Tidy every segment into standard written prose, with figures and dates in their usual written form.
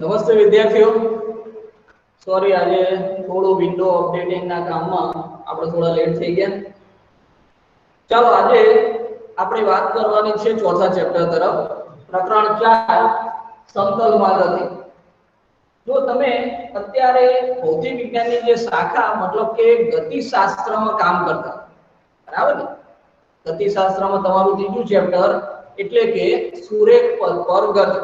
નમસ્તે વિદ્યાર્થીઓ, સોરી આજે થોડું વિન્ડો અપડેટિંગ ના કામમાં આપણે થોડા લેટ થઈ ગયા. ચાલો આજે આપણે વાત કરવાની છે ચોથા ચેપ્ટર તરફ, પ્રકરણ 4 સમતલમાં ગતિ. જો તમે અત્યારે ભૌતિક વિજ્ઞાનની જે શાખા મતલબ કે ગતિશાસ્ત્રમાં કામ કરતા, બરાબર ને? ગતિશાસ્ત્રમાં તમારું ત્રીજું ચેપ્ટર એટલે કે સુરેખ પદ પર ગતિ.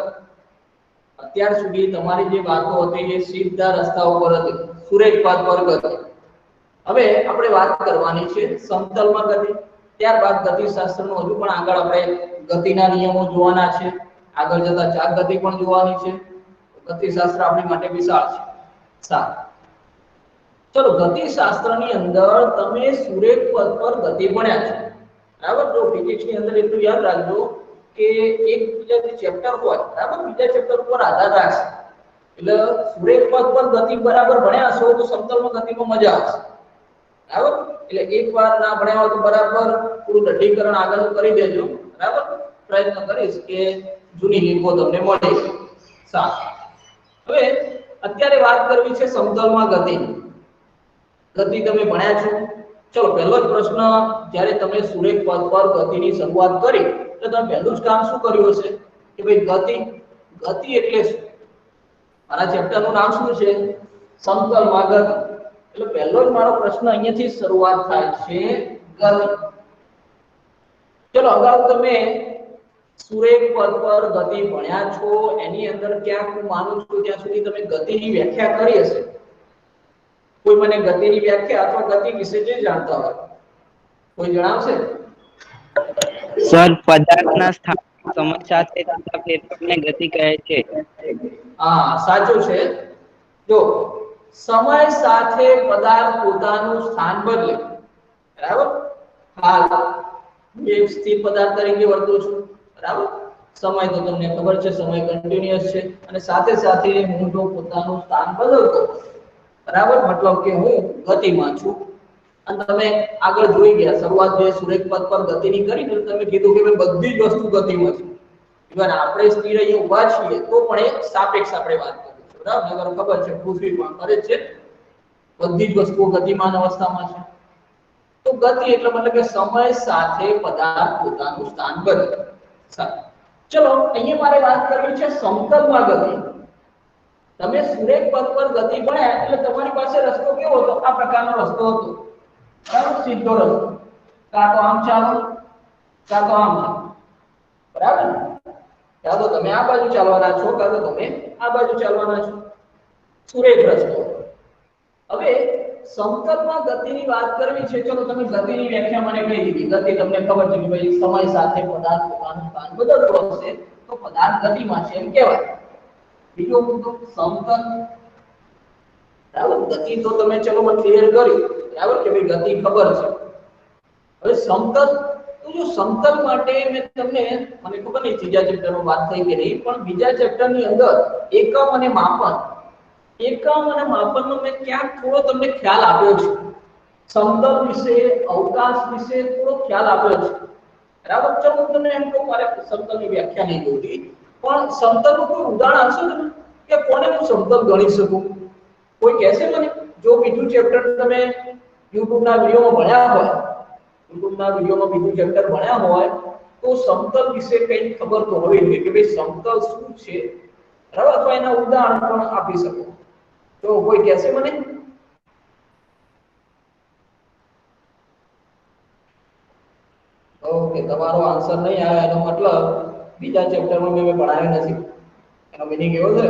અત્યાર સુધી તમારી જે વાતો હતી એ સીધા રસ્તા ઉપર હતી, સુરેખ પદ પર ગતિ. હવે આપણે વાત કરવાની છે સમતલમાં ગતિ. ત્યારબાદ ગતિશાસ્ત્રનું હજુ પણ આગળ આપણે ગતિના નિયમો જોવાના છે, આગળ જતા ચાક ગતિ પણ જોવાની છે. ગતિશાસ્ત્ર આપણી માટે વિશાળ છે. સારું, ચલો ગતિશાસ્ત્રની અંદર તમે સુરેખ પદ પર ગતિ ભણ્યા છો, બરાબર? જો ફિઝિક્સની અંદર એટલું યાદ રાખજો કે એક બીજા જે ચેપ્ટર હોય, બરાબર, બીજા ચેપ્ટર ઉપર આધાર રાખશે. એટલે સુરેખ પદ પર ગતિ બરાબર ભણ્યા છો તો સમતલમાં ગતિમાં મજા આવશે, બરાબર? એટલે એકવાર ના ભણ્યા હોય તો બરાબર પૂરું દઢીકરણ આગળ કરી દેજો, બરાબર? પ્રયત્ન કરીશ કે જૂની લીંકો તમને મળે. સારું, હવે અત્યારે વાત કરવી છે સમતલમાં ગતિ. ગતિ તમે ભણ્યા છો. ચલો પહેલો જ પ્રશ્ન, જ્યારે તમે સુરેખ પદ પર ગતિની શરૂઆત કરી તો તમે પહેલું જ કામ શું કર્યું હશે કે ભાઈ ગતિ. ગતિ એટલે શું? મારા ચેપ્ટરનું નામ શું છે? સમતલમાં ગતિ. એટલે પહેલો જ મારો પ્રશ્ન અહીંયાથી શરૂઆત થાય છે, ગતિ. ચલો અગાઉ તમે સુરેખ પદ પર ગતિ ભણ્યા છો, એની અંદર ક્યાંક હું માનું છું ત્યાં સુધી તમે ગતિની વ્યાખ્યા કરી હશે. કોઈ મને ગતિની વ્યાખ્યા અથવા ગતિ વિશે જે જાણતા હોય કોઈ જણાવશે? સર, પદાર્થના સ્થાન સમય સાથે થતા ફેરફારને ગતિ કહે છે. હા, સાચું છે. જો સમય સાથે પદાર્થ પોતાનું સ્થાન બદલે, બરાબર? હાલ હું એક સ્થિર પદાર્થ તરીકે વર્તું છું, બરાબર? સમય તો તમને ખબર છે, સમય કન્ટિન્યુઅસ છે અને સાથે સાથે હું જો પોતાનું સ્થાન બદલતો, બરાબર, મતલબ કે હું ગતિમાં છું. અને તમે આગળ જોઈ ગયા શરૂઆત જે સુરેખ પદ પર ગતિની કરી ને, તમે કીધું કે બધી જ વસ્તુ ગતિમાં છે. ઇવન આપણે સ્થિર અહીંયા ઊભા છીએ તો પણ એક સાપેક્ષ આપણે વાત કરીએ છીએ, બરાબર? નગર ખબર છે પૃથ્વી પણ કરે છે, બધી જ વસ્તુઓ ગતિમાન અવસ્થામાં છે. તો ગતિ એટલે મતલબ કે સમય સાથે પદાર્થ પોતાનું સ્થાન બદલે. સારું, ચલો અહીંયા મારે વાત કરવી છે સમતલમાં ગતિ. તમે સુરેખ પદ પર ગતિ ભણ્યા એટલે તમારી પાસે રસ્તો કેવો હતો? આ પ્રકારનો રસ્તો હતો, બરાબર? સીધો રસ્તો, કાં તો આમ ચાલો કાં તો આમ ચાલો, બરાબર? કાં તો તમે આ બાજુ ચાલવાના છો કાં તો તમે આ બાજુ ચાલવાના છો, સુરેખ રસ્તો. હવે સમતલમાં ગતિની વાત કરવી છે. ચલો તમે ગતિની વ્યાખ્યા મને કહી દીધી. ગતિ તમને ખબર છે કે ભાઈ સમય સાથે પદાર્થ પોતાનું સ્થાન બદલતો હશે તો પદાર્થ ગતિમાં છે એમ કહેવાય. બીજો મુદ્દો સમતલ, બરાબર? ગતિ તો તમે ચલો મને ક્લિયર કરી, બરાબર, કે ભાઈ ગતિ ખબર છે. હવે સમતલ, તો જો સમતલ માટે મેં તમને, મને ખબર નહીં ત્રીજા ચેપ્ટરમાં વાત થઈ કે નહીં, પણ બીજા ચેપ્ટરની અંદર એકમ અને માપન, એકમ અને માપનનો મેં ક્યાંક થોડો તમને ખ્યાલ આપ્યો છે. સમતલ વિશે, અવકાશ વિશે થોડો ખ્યાલ આપ્યો છે, બરાબર? ચલો હું તમને એમ કહું, મારે સમતલની વ્યાખ્યા નહીં જોઈતી, પણ સમતલનું કોઈ ઉદાહરણ આપશો ને કે કોને હું સમતલ ગણી શકું? કોઈ કહેશે મને? જો બીજું ચેપ્ટર તમે યુટ્યુબના વિડીયોમાં ભણ્યા હોય, યુટ્યુબના વિડીયોમાં બીજું ચેપ્ટર ભણ્યા હોય તો સમતલ વિશે કંઈ ખબર તો હોવી જોઈએ કે ભાઈ સમતલ શું છે, બરાબર? અથવા એના ઉદાહરણ પણ આપી શકો. તો કોઈ કહેશે મને? ઓકે, તમારો આન્સર નહીં આવે એનો મતલબ બીજા ચેપ્ટરમાં મેં ભણાવ્યું નથી, એનો મીનિંગ એવો છે.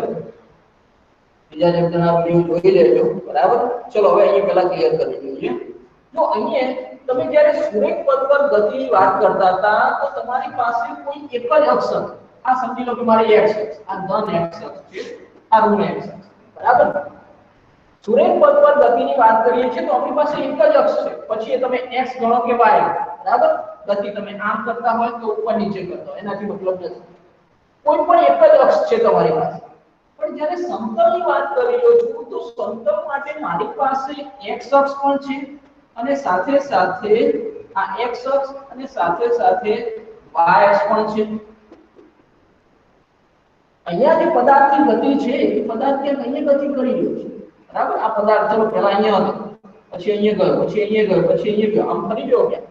બીજા ચેપ્ટરના વિડિયો જોઈ લેજો, બરાબર? ચલો હવે અહીં પહેલા ક્લિયર કરી દઈએ. જો અહીં તમે જ્યારે સુરેખ પદ પર ગતિની વાત કરતા હતા તો તમારી પાસે કોઈ એક જ અક્ષ, આ સમજી લો કે મારી x અક્ષ, આ ધન x અક્ષ છે, આ ઋણ x અક્ષ, બરાબર? સુરેખ પદ પર ગતિની વાત કરીએ છીએ તો આપણી પાસે એક જ અક્ષ છે, પછી એ તમે x ગણો કે y, બરાબર? ગતિ તમે આમ કરતા હોય તો ઉપર નીચે કરતા હોય, એનાથી મતલબ નથી. કોઈ પણ એક જ અક્ષ છે તમારી પાસે. પણ જ્યારે સમતલની વાત કરી રહ્યો છું તો સમતલ માટે મારી પાસે x અક્ષ પણ છે અને સાથે સાથે આ x અક્ષ અને સાથે સાથે y અક્ષ પણ છે, અહીંયા જે પદાર્થની ગતિ છે એ પદાર્થ કે અહીંયા ગતિ કરી રહ્યો છે, બરાબર? આ પદાર્થ ચલો પહેલા અહીંયા હતો, પછી અહીંયા ગયો, પછી અહીંયા ગયો, પછી અહીંયા ગયો, આમ ફરી ગયો ક્યાં,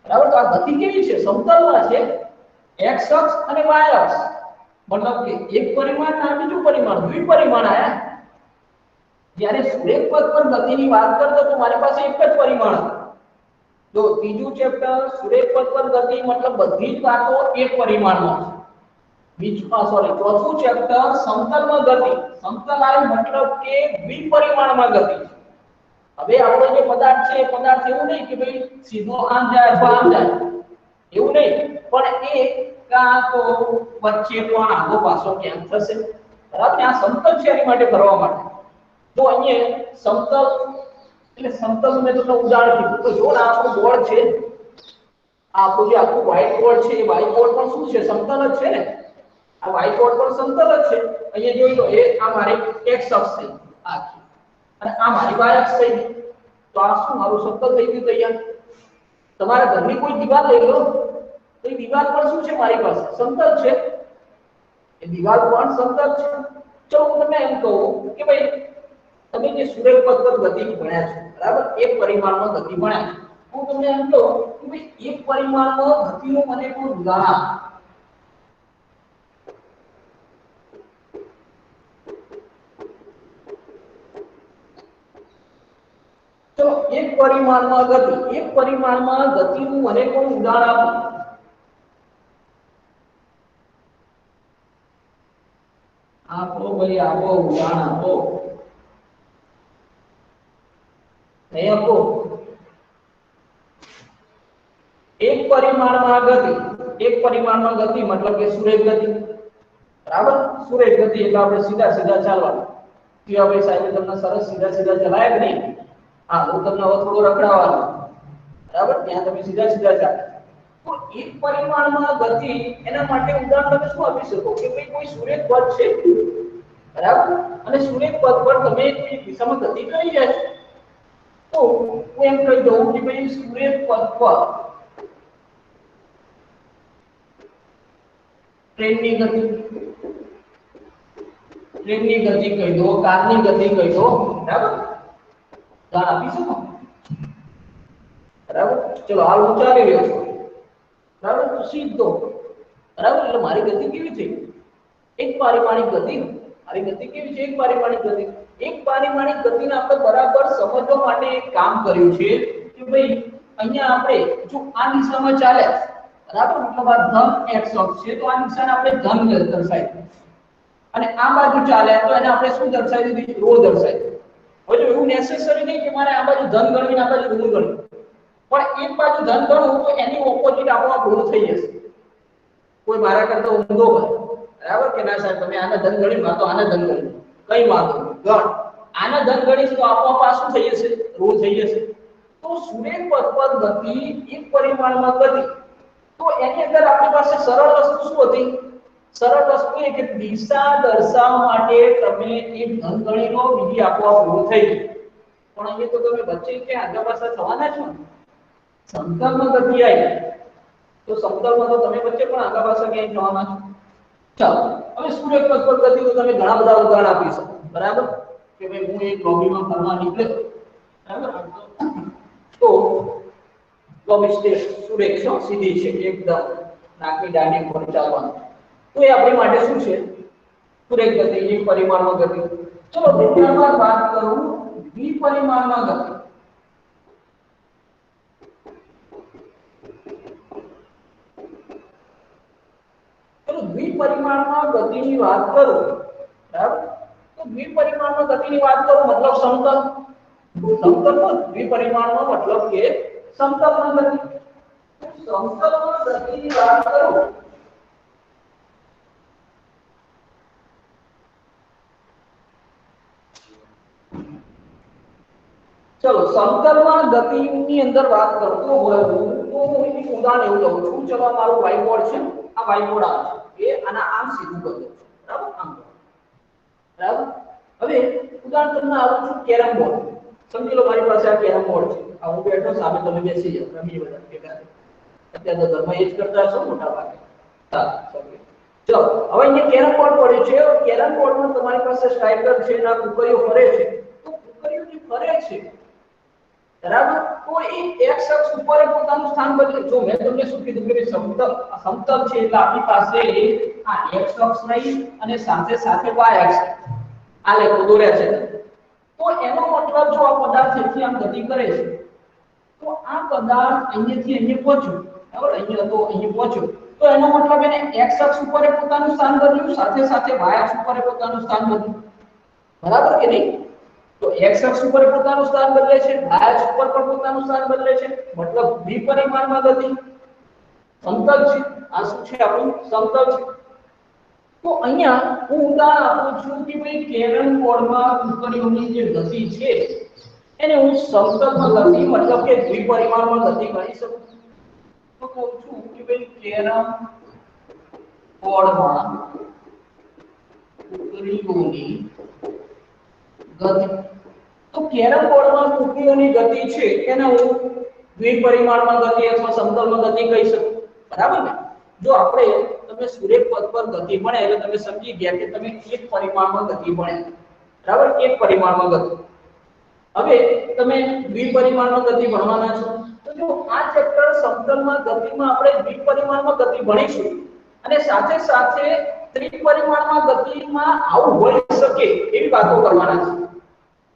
બરાબર? તો આ ગતિ કેવી છે? સમતલમાં છે, x અક્ષ અને y અક્ષ, મતલબ કે એક પરિમાણ અને બીજું પરિમાણ, દ્વિપરિમાણ આયા. જ્યારે સુરેખ પદ પર ગતિની વાત કરતો તો મારી પાસે એક જ પરિમાણ હતું. જો ત્રીજું ચેપ્ટર સુરેખ પદ પર ગતિ મતલબ બધી જ વાતો એક પરિમાણમાં છે. ચોથું ચેપ્ટર સમતલમાં ગતિ, સમતલ આય મતલબ કે દ્વિપરિમાણમાં ગતિ. હવે આપણો જે પદાર્થ છે એ પદાર્થ એવું નહીં કે ભાઈ સીધો આમ જાય અથવા આમ જાય, એવું નહીં, પણ એ કાં તો વચ્ચે પણ આગો પાછો ક્યાંક થશે, બરાબર? આ સમતલ છે એની માટે ફરવા માટે. તો અહીંયા સમતલ એટલે સમતલ મેં તમને ઉદાહરણ કીધું. તો જો આ આપણું બોર્ડ છે, આ આપણું જે આખું વ્હાઇટ બોર્ડ છે એ વ્હાઇટ બોર્ડ પણ શું છે? સમતલ જ છે ને. આ વ્હાઇટ બોર્ડ પણ સમતલ જ છે. અહીંયા જોઈ લો, એ આ મારી x અક્ષ છે આખી, અને આ મારી y અક્ષ થઈ ગઈ. તો આ શું મારું સમતલ થઈ ગયું તૈયાર. તમારા ઘરની કોઈ દીવાલ લઈ લો, તો એ દીવાલ પર શું છે? મારી પાસે સમતલ છે, એ દીવાલ પણ સમતલ છે. ચલો હું તમને એમ કહું કે ભાઈ તમે જે સુરેખ પદ પર ગતિ ભણ્યા છો, બરાબર? એક પરિમાણમાં ગતિ ભણ્યા છે. હું તમને એમ કહું કે ભાઈ એક પરિમાણમાં ગતિનું મને કોઈ ઉદાહરણ આપો. તો એક પરિમાણમાં ગતિ, એક પરિમાણમાં ગતિનું મને કોઈ ઉદાહરણ આપો. આપો ભાઈ, આપો ઉદાહરણ આપો. નહીં આપો. એક પરિમાણમાં ગતિ, એક પરિમાણમાં ગતિ મતલબ કે સુરેખ ગતિ, બરાબર? સુરેખ ગતિ એટલે આપણે સીધા સીધા ચાલવાનું. ભાઈ સાહેબ તમને સરસ સીધા સીધા ચલાય કે નહીં? હા, હું તમને હવે થોડું રખડાવવાનું, બરાબર? ત્યાં તમે સીધા સીધા ચાલો. તો એક પરિમાણમાં ગતિ, એના માટે ઉદાહરણ તમે શું આપી શકો કે ભાઈ કોઈ સુરેખ પદ છે, બરાબર? અને સુરેખ પદ પર તમે એક દિશામાં ગતિ કરી રહ્યા છો. તો હું એમ કહી દઉં કે ભાઈ સુરેખ પદ પર ટ્રેનની ગતિ, ટ્રેનની ગતિ કહી દો, કારની ગતિ કહી દો, બરાબર? ઉદાહરણ આપી શકો, બરાબર? ચલો હાલ હું ચાલી રહ્યો છું, બરાબર? તો સીધો, બરાબર? એટલે મારી ગતિ કેવી થઈ? એક પારિમાણિક ગતિ. મારી ગતિ કેવી છે? એક પારિમાણિક ગતિ. એક પારિમાણિક ગતિને આપણે બરાબર સમજવા માટે એક કામ કર્યું છે કે ભાઈ અહીંયા આપણે જો આ દિશામાં ચાલે, બરાબર? મતલબ આ ધન x અક્ષ છે, તો આ દિશાને આપણે ધન દર્શાવી, અને આ બાજુ ચાલે તો એને આપણે શું દર્શાવી દીધી? ઋણ દર્શાવી. હવે જો એવું નેસેસરી નહીં કે મારે આ બાજુ ધન ગણવી આ બાજુ ઋણ ગણવી, પણ એક બાજુ ધન ગણવું તો એની ઓપોઝિટ આપણો ઋણ થઈ જશે. કોઈ મારા કરતા ઊંધો હોય, બરાબર કે ના સાહેબ તમે આને ધન ગણી માં તો આને ધન ગણી, કઈ વાંધો નહીં, ગણ આને ધન ગણીશ તો આપોઆપ આ શું થઈ જશે? ઋણ થઈ જશે. તો સુરેખ પદ પર ગતિ, એક પરિમાણમાં ગતિ, તો એની અંદર આપણી પાસે સરળ વસ્તુ શું હતી? સરળ વસ્તુ એ કે દિશા દર્શાવવા માટે તમે એક ધન ગણી લો, બીજી આપોઆપ ઋણ થઈ ગઈ. પણ અહીંયા તો તમે વચ્ચે કે આગળ પાછળ થવાના છો ને. સમતલમાં ગતિ આવી તો સમતલમાં તો તમે વચ્ચે પણ આગળ પાછળ ક્યાંય થવાના છો. ચાલો હવે સુરેખ પદ પર ગતિ તો તમે ઘણા બધા ઉદાહરણ આપી શકો, બરાબર? કે ભાઈ હું એક લોબીમાં ફરવા નીકળ્યો, બરાબર? તો લોબી સ્ટેટ સુરેખ છે, સીધી છે, એકદમ નાકની દાંડી પર ચાલવાનું. તો એ આપણી માટે શું છે? સુરેખ ગતિ, એક પરિમાણમાં ગતિ. ચલો બીજામાં વાત કરું દ્વિપરિમાણમાં ગતિ. દ્વિપરિમાણમાં ગતિની વાત કરું, બરાબર? તો દ્વિપરિમાણમાં ગતિની વાત કરું મતલબ સમતલ. સમતલમાં દ્વિપરિમાણમાં મતલબ કે સમતલમાં ગતિ. સમતલમાં ગતિની વાત કરું ચલો સમતલમાં ગતિની અંદર વાત કરતો હોય તો હું એક ઉદાહરણ એવું લઉં છું. ચલો મારું વ્હાઇટ બોર્ડ છે, આ વ્હાઇટ બોર્ડ આ છે, એ આના આમ સીધું કરી દઉં, બરાબર? આમ, બરાબર? હવે ઉદાહરણ તમને આપું છું કેરમ બોર્ડ. સમજી લો મારી પાસે આ કેરમ બોર્ડ છે, આ હું બેઠો સામે તમે બેસી જાઓ, રમીએ બધા ભેગા. અત્યારે તો ઘરમાં એ જ કરતા હશો મોટા ભાગે. ચાલો સમજો. ચલો હવે અહીંયા કેરમ બોર્ડ પડ્યું છે, કેરમ બોર્ડમાં તમારી પાસે સ્ટ્રાઈકર છે ના કુકરીઓ ફરે છે, તો કુકરીઓ જે ફરે છે બરાબર, તો એ x અક્ષ ઉપર પોતાનું સ્થાન બદલે. જો મેં તમને શું કીધું કે સમતલ છે એટલે આપણી પાસે આ x અક્ષ રહી અને સાથે સાથે y અક્ષ આ લેખો દોર્યા છે, તો એનો મતલબ જો આ પદાર્થ અહીંથી આમ ગતિ કરે છે તો આ પદાર્થ અહીંયાથી અહીંયા પહોંચ્યો, બરાબર, અહીંયા તો અહીંયા પહોંચ્યો, તો એનો મતલબ એને x અક્ષ ઉપર પોતાનું સ્થાન બદલ્યું, સાથે સાથે y અક્ષ ઉપર પોતાનું સ્થાન બદલ્યું, બરાબર કે નહીં? તો x અક્ષ ઉપર પોતાનું સ્થાન બદલે છે, y અક્ષ ઉપર પણ પોતાનું સ્થાન બદલે છે, મતલબ દ્વિપરિમાણમાં ગતિ સમતલ છે. આ શું છે? આપણું સમતલ છે. તો અહીંયા હું ઉદાહરણ આપું છું કે ભાઈ કેરમ બોર્ડમાં કુકરીઓની જે ગતિ છે એને હું સમતલમાં ગતિ મતલબ કે દ્વિપરિમાણમાં ગતિ કરી શકું. તો કહું છું કે ભાઈ કેરમ બોર્ડમાં કુકરીઓની ગતિ, તો કેરમ બોર્ડમાં કુકરીઓની ગતિ છે એને હું દ્વિપરિમાણમાં ગતિ અથવા સમતલમાં ગતિ કહી શકું, બરાબર ને? જો આપણે તમે સુરેખ પથ પર ગતિ ભણે એટલે તમે સમજી ગયા કે તમે એક પરિમાણમાં ગતિ ભણ્યા, બરાબર, એક પરિમાણમાં ગતિ. હવે તમે દ્વિપરિમાણમાં ગતિ ભણવાના છો, તો જો આ ચેપ્ટર સમતલમાં ગતિમાં આપણે દ્વિપરિમાણમાં ગતિ ભણીશું અને સાથે સાથે ત્રિપરિમાણમાં ગતિમાં આવું હોઈ શકે એવી વાતો કરવાના છે,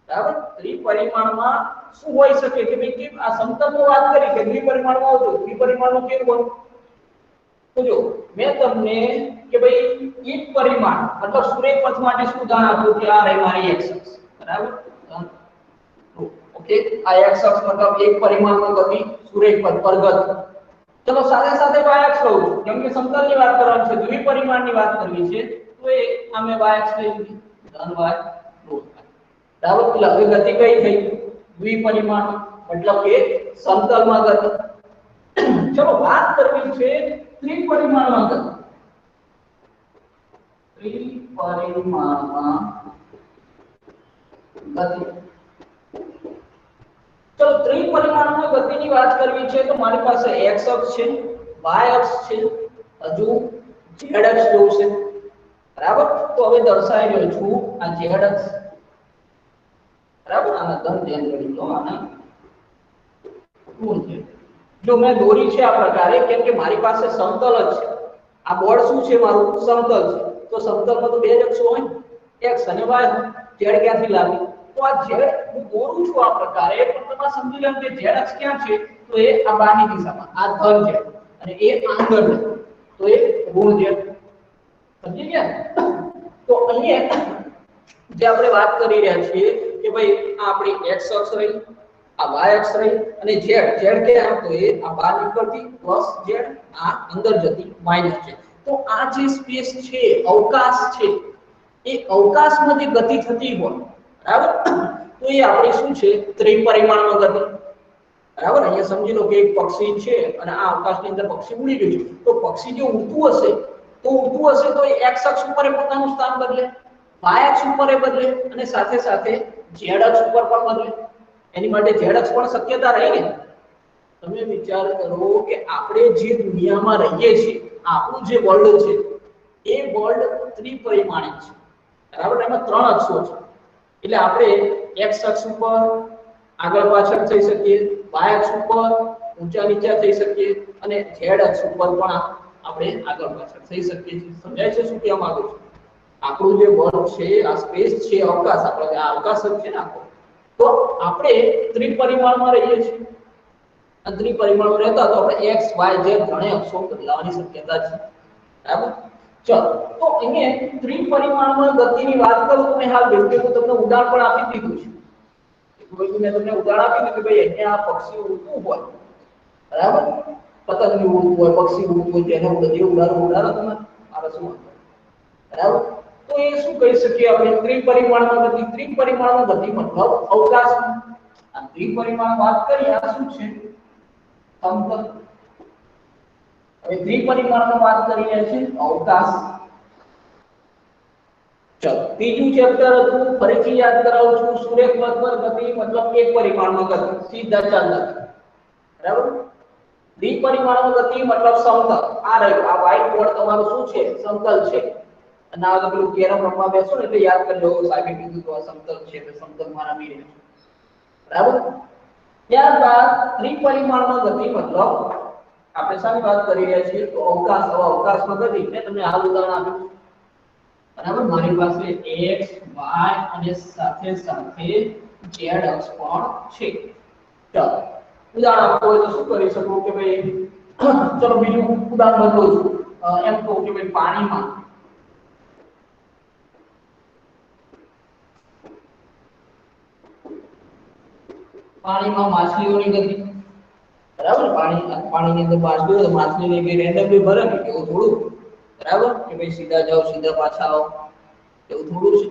બરાબર. ત્રિપરિમાણમાં શું હોઈ શકે કે ભાઈ કે આ સમતલમાં વાત કરી કે દ્વિપરિમાણમાં આવતું, દ્વિપરિમાણમાં કેવું હોય? તો જો મેં તમને કે ભાઈ એક પરિમાણ મતલબ સુરેખ પથ માટે શું ઉદાહરણ આપ્યું કે આ રહી મારી x અક્ષ, બરાબર, ઓકે, આ x અક્ષ મતલબ એક પરિમાણમાં ગતિ સુરેખ પથ પર ગતિ. ચલો સાથે સાથે y અક્ષ લઉં છું કેમ કે સમતલની વાત કરવાની છે, દ્વિપરિમાણની વાત કરવી છે, તો એ અમે y અક્ષ લઈ લીધી ધન y ઋણ, બરાબર. એટલે હવે ગતિ કઈ થઈ? દ્વિપરિમાણ મતલબ કે સમતલમાં ગતિ. ચલો વાત કરવી છે ત્રિપરિમાણમાં ગતિ. ત્રિપરિમાણમાં ગતિ. ચલો ત્રિપરિમાણમાં ગતિની વાત કરવી છે તો મારી પાસે x અક્ષ છે, y અક્ષ છે, હજુ z અક્ષ જોવું છે, બરાબર. તો હવે દર્શાવી રહ્યો છું આ z અક્ષ, બરાબર, આના ધન ધ્યાન કરી લો, આના ઋણ છે. જો મેં દોરી છે આ પ્રકારે કેમ કે મારી પાસે સમતલ જ છે, આ બોર્ડ શું છે? મારું સમતલ છે, તો સમતલમાં તો બે જ અક્ષો હોય, x અને y. z ક્યાંથી લાવી? તો આ z હું દોરું છું આ પ્રકારે, પણ તમે સમજી લો કે z અક્ષ ક્યાં છે? તો એ આ બાની દિશામાં, આ ધન છે અને એ આગળ છે, તો એ ઋણ છે. સમજી ગયા? તો અહીંયા જે આપણે વાત કરી રહ્યા છીએ કે ભાઈ આ આપણી x અક્ષ રહી, આ y અક્ષ રહી અને z ક્યાં? તો એ આ બહાર નીકળતી પ્લસ z, આ અંદર જતી માઈનસ છે. તો આ જે સ્પેસ છે, અવકાશ છે, એ અવકાશમાં જે ગતિ થતી હોય, બરાબર, તો એ આપણે શું છે? ત્રિપરિમાણમાં ગતિ, બરાબર. અહીંયા સમજી લો કે એક પક્ષી છે અને આ અવકાશની અંદર પક્ષી ઉડી ગયું છે, તો પક્ષી જો ઉડતું હશે તો એ x અક્ષ ઉપર પોતાનું સ્થાન બદલે, y અક્ષ ઉપર બદલે અને સાથે સાથે z અક્ષ ઉપર પણ બદલે. એની માટે z અક્ષ પણ શક્યતા રહી ને. તમે વિચાર કરો કે આપણે જે દુનિયામાં રહીએ છીએ, આપણું જે વર્લ્ડ છે એ વર્લ્ડ ત્રિપરિમાણિક છે, બરાબર. એમાં ત્રણ અક્ષો છે એટલે આપણે x અક્ષ ઉપર આગળ પાછળ થઈ શકીએ, y અક્ષ ઉપર ઊંચા નીચા થઈ શકીએ અને z અક્ષ ઉપર પણ આપણે આગળ પાછળ થઈ શકીએ છીએ. સમજાય છે શું કહેવા માંગુ છું? આપણું જે વર્લ્ડ છે, આ સ્પેસ છે, અવકાશ, આપણે આ અવકાશ છે ને આખો, તો આપણે ત્રિપરિમાણમાં રહીએ છીએ. અને ત્રિપરિમાણમાં રહેતા તો આપણે x y z ત્રણેય અક્ષો બદલાવાની શક્યતા છે, બરાબર. ચલો તો અહીંયા ત્રિપરિમાણમાં ગતિની વાત કરું તો મેં હાલ વ્યક્તિ હું તમને ઉદાહરણ પણ આપી દીધું છે. મેં તમને ઉદાહરણ આપી દીધું કે ભાઈ અહીંયા આ પક્ષી ઉડતું હોય, બરાબર, પતંગ ઉડતું હોય, પક્ષી ઉડતું હોય, તેને બધી ઉડાડો તમે મારા શું, બરાબર. તો એ શું કહી શકીએ આપણે? ત્રિપરિમાણમાં ગતિ. ત્રિપરિમાણમાં ગતિ મતલબ અવકાશમાં. આ ત્રિપરિમાણ વાત કરીએ આ શું છે? સમતલ. હવે દ્વિપરિમાણમાં વાત કરીએ છે અવકાશ. ચલો ત્રીજું ચેપ્ટર હતું, ફરીથી યાદ કરાવું છું, સુરેખ પથ પર ગતિ મતલબ એક પરિમાણમાં ગતિ. સીધા ચાલતા, બરાબર. દ્વિપરિમાણમાં ગતિ મતલબ સમતલ આ રહ્યું આ વ્હાઇટ બોર્ડ તમારું શું છે સમતલ છે અને આ પેલું કેરમ રમવા બેસો ને એટલે યાદ કરજો સાહેબે કીધું તો આ સમતલ છે એટલે સમતલ માં રમી રહ્યું બરાબર ત્યારબાદ ત્રિપરિમાણમાં ગતિ મતલબ આપણે શાની વાત કરી રહ્યા છીએ તો અવકાશ અવકાશમાં ગતિ મેં તમને હાલ ઉદાહરણ આપ્યું બરાબર મારી પાસે x y અને સાથે સાથે z અક્ષ પણ છે ચાલો ઉદાહરણ આપો તો શું કરી શકું કે ભાઈ ચલો બીજું ઉદાહરણ બતાવું છું એમ કહું કે ભાઈ પાણીમાં માછલીઓની ગતિ બરાબર પાણીની અંદર માછલીઓ તો માછલીને કે રેન્ડમલી ભરે કે એવું થોડું બરાબર કે ભાઈ સીધા જાઓ સીધા પાછા આવો એવું થોડું છે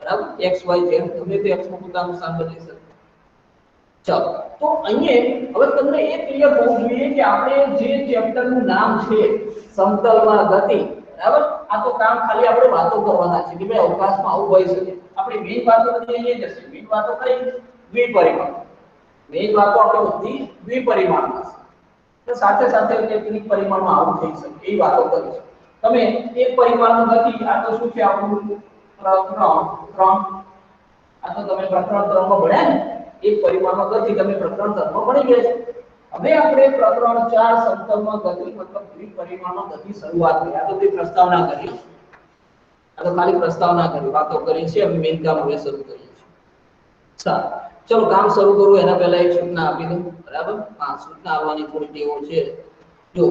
બરાબર x y z તમે તે x નું પોતાનું સ્થાન બદલી શકો ચાલો તો અહીંયા હવે તમને એ ક્લિયર હોવું જોઈએ કે આપણે જે ચેપ્ટરનું નામ છે સમતલમાં ગતિ બરાબર આ તો કામ ખાલી આપણે વાતો કરવાના છે કે ભાઈ અવકાશમાં આવું હોઈ શકે આપણે મેઈન વાતો બધી અહીંયા જશે મેઈન વાતો કઈ દ્વિપરિમાણ મેઈન વાતો આપણે બધી દ્વિપરિમાણમાં છે તો સાથે સાથે ત્રિપરિમાણમાં આવું થઈ શકે એ વાતો કરીશું તમે એક પરિમાણમાં ગતિ આ તો શું છે આપણું પ્રકરણ આ તો તમે પ્રકરણ 3 માં ભણ્યા ને એક પરિમાણમાં ગતિ તમે પ્રકરણ 3 માં ભણી ગયા છો હવે આપણે પ્રકરણ 4 સમતલમાં ગતિ મતલબ દ્વિપરિમાણમાં ગતિ શરૂઆત કરી આ તો તે પ્રસ્તાવના કરી આ તો ખાલી પ્રસ્તાવના કરી વાતો કરી છે અમે મેઈન કામ હવે શરૂ કરીએ છીએ સારું ચલો કામ શરૂ કરું એના પહેલા એક સૂચના આપી દઉં બરાબર હા સૂચના આવવાની થોડી ટેવો છે જો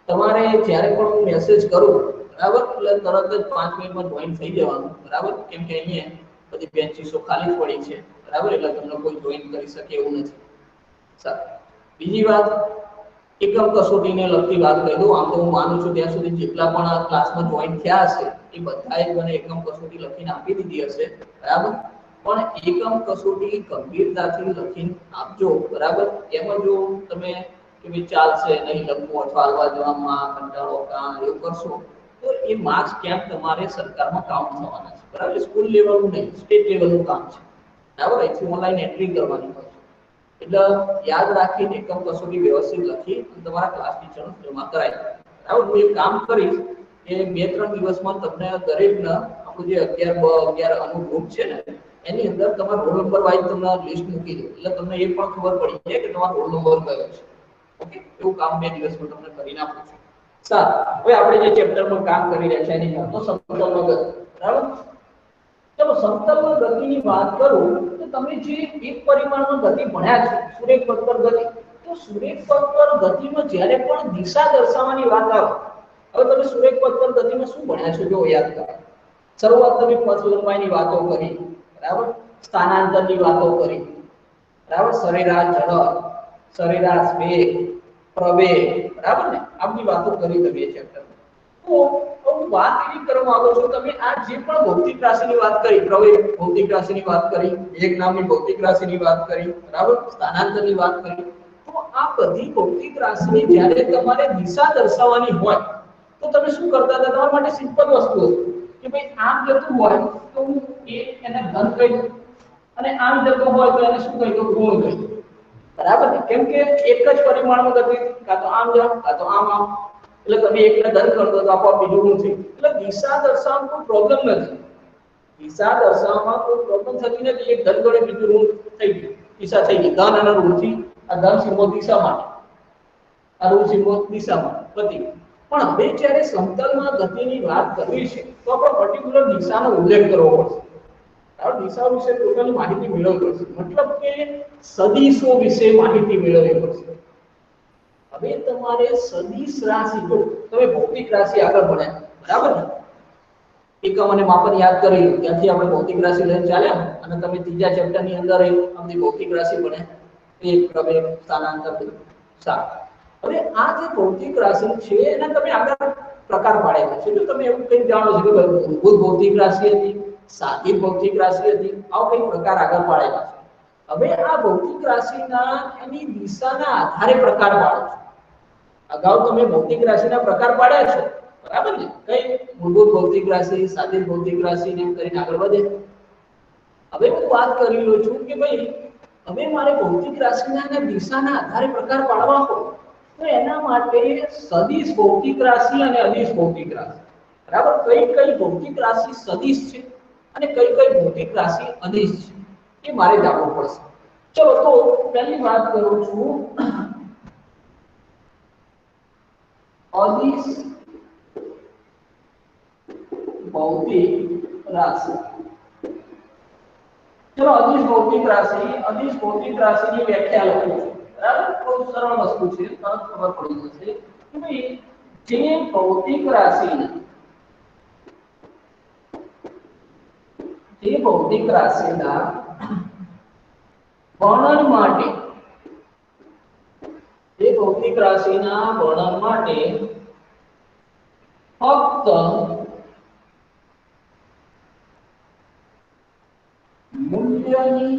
તમારે જ્યારે પણ હું મેસેજ કરું બરાબર એટલે તરત જ 5 મિનિટમાં જોઈન થઈ જવાનું બરાબર કેમ કે અહીંયા બધી બેન્ચીસો ખાલી પડી છે બરાબર એટલે તમને કોઈ જોઈન કરી શકે એવું નથી સારું બીજી વાત એકમ કસોટીને લગતી વાત કહી દઉં આમ તો હું માનું છું ત્યાં સુધી જેટલા પણ આ ક્લાસમાં જોઈન થયા હશે એ બધાએ મને એકમ કસોટી લખીને આપી દીધી હશે બરાબર પણ એકમ કસોટી ગંભીરતાથી લખીને આપજો બરાબર એમાં જો તમે કે ભઈ ચાલશે નહીં લખવું અથવા હાલવા જવામાં કંટાળો કામ એવું કરશો તો એ માર્ક્સ ક્યાંક તમારે સરકારમાં કાઉન્ટ થવાના છે બરાબર સ્કૂલ લેવલનું નહીં સ્ટેટ લેવલનું કામ છે બરાબર અહીંથી ઓનલાઈન એન્ટ્રી કરવાની હોય એટલે યાદ રાખીને એકમ કસોટી વ્યવસ્થિત લખી અને તમારા ક્લાસ ટીચરને જમા કરાવી બરાબર હું એક કામ કરીશ કે 2-3 દિવસમાં તમને દરેકને આપણું જે 11 અનુ ગ્રુપ છે ને એની અંદર તમારો રોલ નંબર વાઇઝ તમને લિસ્ટ મૂકી દઉં એટલે તમને એ પણ ખબર પડી જાય કે તમારો રોલ નંબર કયો છે ઓકે એવું કામ 2 દિવસમાં તમને કરીને આપું છું સારું હવે આપણે જે ચેપ્ટરમાં કામ કરી રહ્યા છે એની અંદર તો સમતલમાં ગતિ બરાબર ચલો સમતલમાં ગતિની વાત કરું તો તમે જે એક પરિમાણમાં ગતિ ભણ્યા છે સુરેખ પથ પર ગતિ તો સુરેખ પથ પર ગતિમાં જ્યારે પણ દિશા દર્શાવવાની વાત આવે હવે તમે સુરેખ પથ પર ગતિમાં શું ભણ્યા છો જો યાદ કરો શરૂઆત તમે પથ લંબાઈની વાતો કરી બરાબર સ્થાનાંતરની વાતો કરી બરાબર સરેરાશ ઝડપ સરેરાશ વેગ પ્રવેગ બરાબર ને આ બધી વાતો કરી તમે એ ચેપ્ટર તો હું વાત એવી કરવા માંગુ છું તમે આ જે પણ ભૌતિક રાશિની વાત કરી પ્રવેગ ભૌતિક રાશિની વાત કરી એક નામની ભૌતિક રાશિની વાત કરી બરાબર સ્થાનાંતરની વાત કરી તો આ બધી ભૌતિક રાશિની જ્યારે તમારે દિશા દર્શાવવાની હોય તો તમે શું કરતા હતા તમારા માટે સિમ્પલ વસ્તુ હતી કે ભાઈ આમ જતું હોય તો હું એને ધન કહી દઉં અને આમ જતું હોય તો એને શું કહી દઉં ઋણ કહી દઉં બરાબર ને કેમ કે એક જ પરિમાણમાં ગતિ કાં તો આમ જાવ કાં તો આમ એટલે તમે એકને ધન કરતો તો આપો બીજું ઋણ થઈ એટલે દિશા દર્શાવવામાં કોઈ પ્રોબ્લેમ નથી દિશા દર્શાવવામાં કોઈ પ્રોબ્લેમ થતી નથી એક ધન જોડે બીજું ઋણ થઈ ગયું દિશા થઈ ગઈ ધન અને ઋણથી આ ધન સિમ્બોલ દિશા માટે આ ઋણ સિમ્બોલ દિશા માટે પતિ પણ હવે જ્યારે સમતલમાં ગતિની વાત કરવી છે તો આપણે પર્ટિક્યુલર દિશાનો ઉલ્લેખ કરવો પડશે આ દિશા વિશે ટોટલ માહિતી મેળવવી પડશે મતલબ કે સદિશો વિશે માહિતી મેળવવી પડશે હવે તમારે સદિશ રાશિ જો તમે ભૌતિક રાશિ આગળ ભણ્યા બરાબર ને એકમ અને માપન યાદ કરી લો ત્યાંથી આપણે ભૌતિક રાશિ લઈને ચાલ્યા અને તમે ત્રીજા ચેપ્ટરની અંદર આપણી ભૌતિક રાશિ ભણે એક પ્રવેગ સ્થાનાંતર સારું હવે આ જે ભૌતિક રાશિ છે એના તમે આગળ પ્રકાર પાડેલા છે જો તમે એવું કંઈ જાણો છો કે મૂળભૂત ભૌતિક રાશિ હતી સાદી ભૌતિક રાશિ હતી આવો કંઈ પ્રકાર આગળ પાડેલા છે હવે આ ભૌતિક રાશિના એની દિશાના આધારે પ્રકાર પાડો છો અગાઉ તમે ભૌતિક રાશિના પ્રકાર પાડ્યા છે બરાબર ને કઈ મૂળભૂત ભૌતિક રાશિ સાદી ભૌતિક રાશિ ને કરીને આગળ વધે હવે હું વાત કરી રહ્યો છું કે ભાઈ હવે મારે ભૌતિક રાશિના દિશાના આધારે પ્રકાર પાડવા હોય તો એના માટે સદિશ ભૌતિક રાશિ અને અદિશ ભૌતિક રાશિ, બરાબર, કઈ કઈ ભૌતિક રાશિ સદિશ છે અને કઈ કઈ ભૌતિક રાશિ અદિશ છે એ મારે જાણવું પડશે. ચલો તો પહેલી વાત કરું છું અદિશ ભૌતિક રાશિ. ચલો અદિશ ભૌતિક રાશિની વ્યાખ્યા લખું છું, બરાબર. બહુ સરળ વસ્તુ છે, તરત ખબર પડી જશે કે ભાઈ જે ભૌતિક રાશિના વર્ણન માટે ફક્ત મૂલ્યની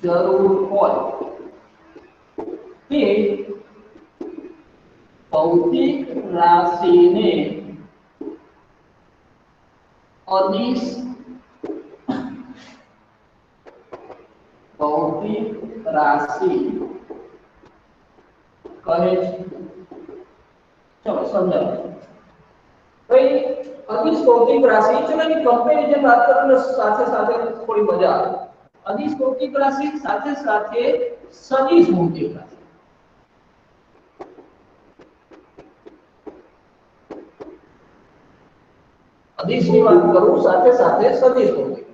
જરૂર હોય તે ભૌતિક રાશિને અદિશ ભૌતિક રાશિ કહે છે. ચલો સમજાવો ભાઈ અદિશ ભૌતિક રાશિ. ચલો એની કમ્પેરિઝન વાત કરીએ સાથે સાથે થોડી મજા આવે. અદિશ ભૌતિક રાશિ સાથે સાથે સદિશ ભૌતિક રાશિ. અદિશની વાત કરું સાથે સાથે સદિશ ભૌતિક.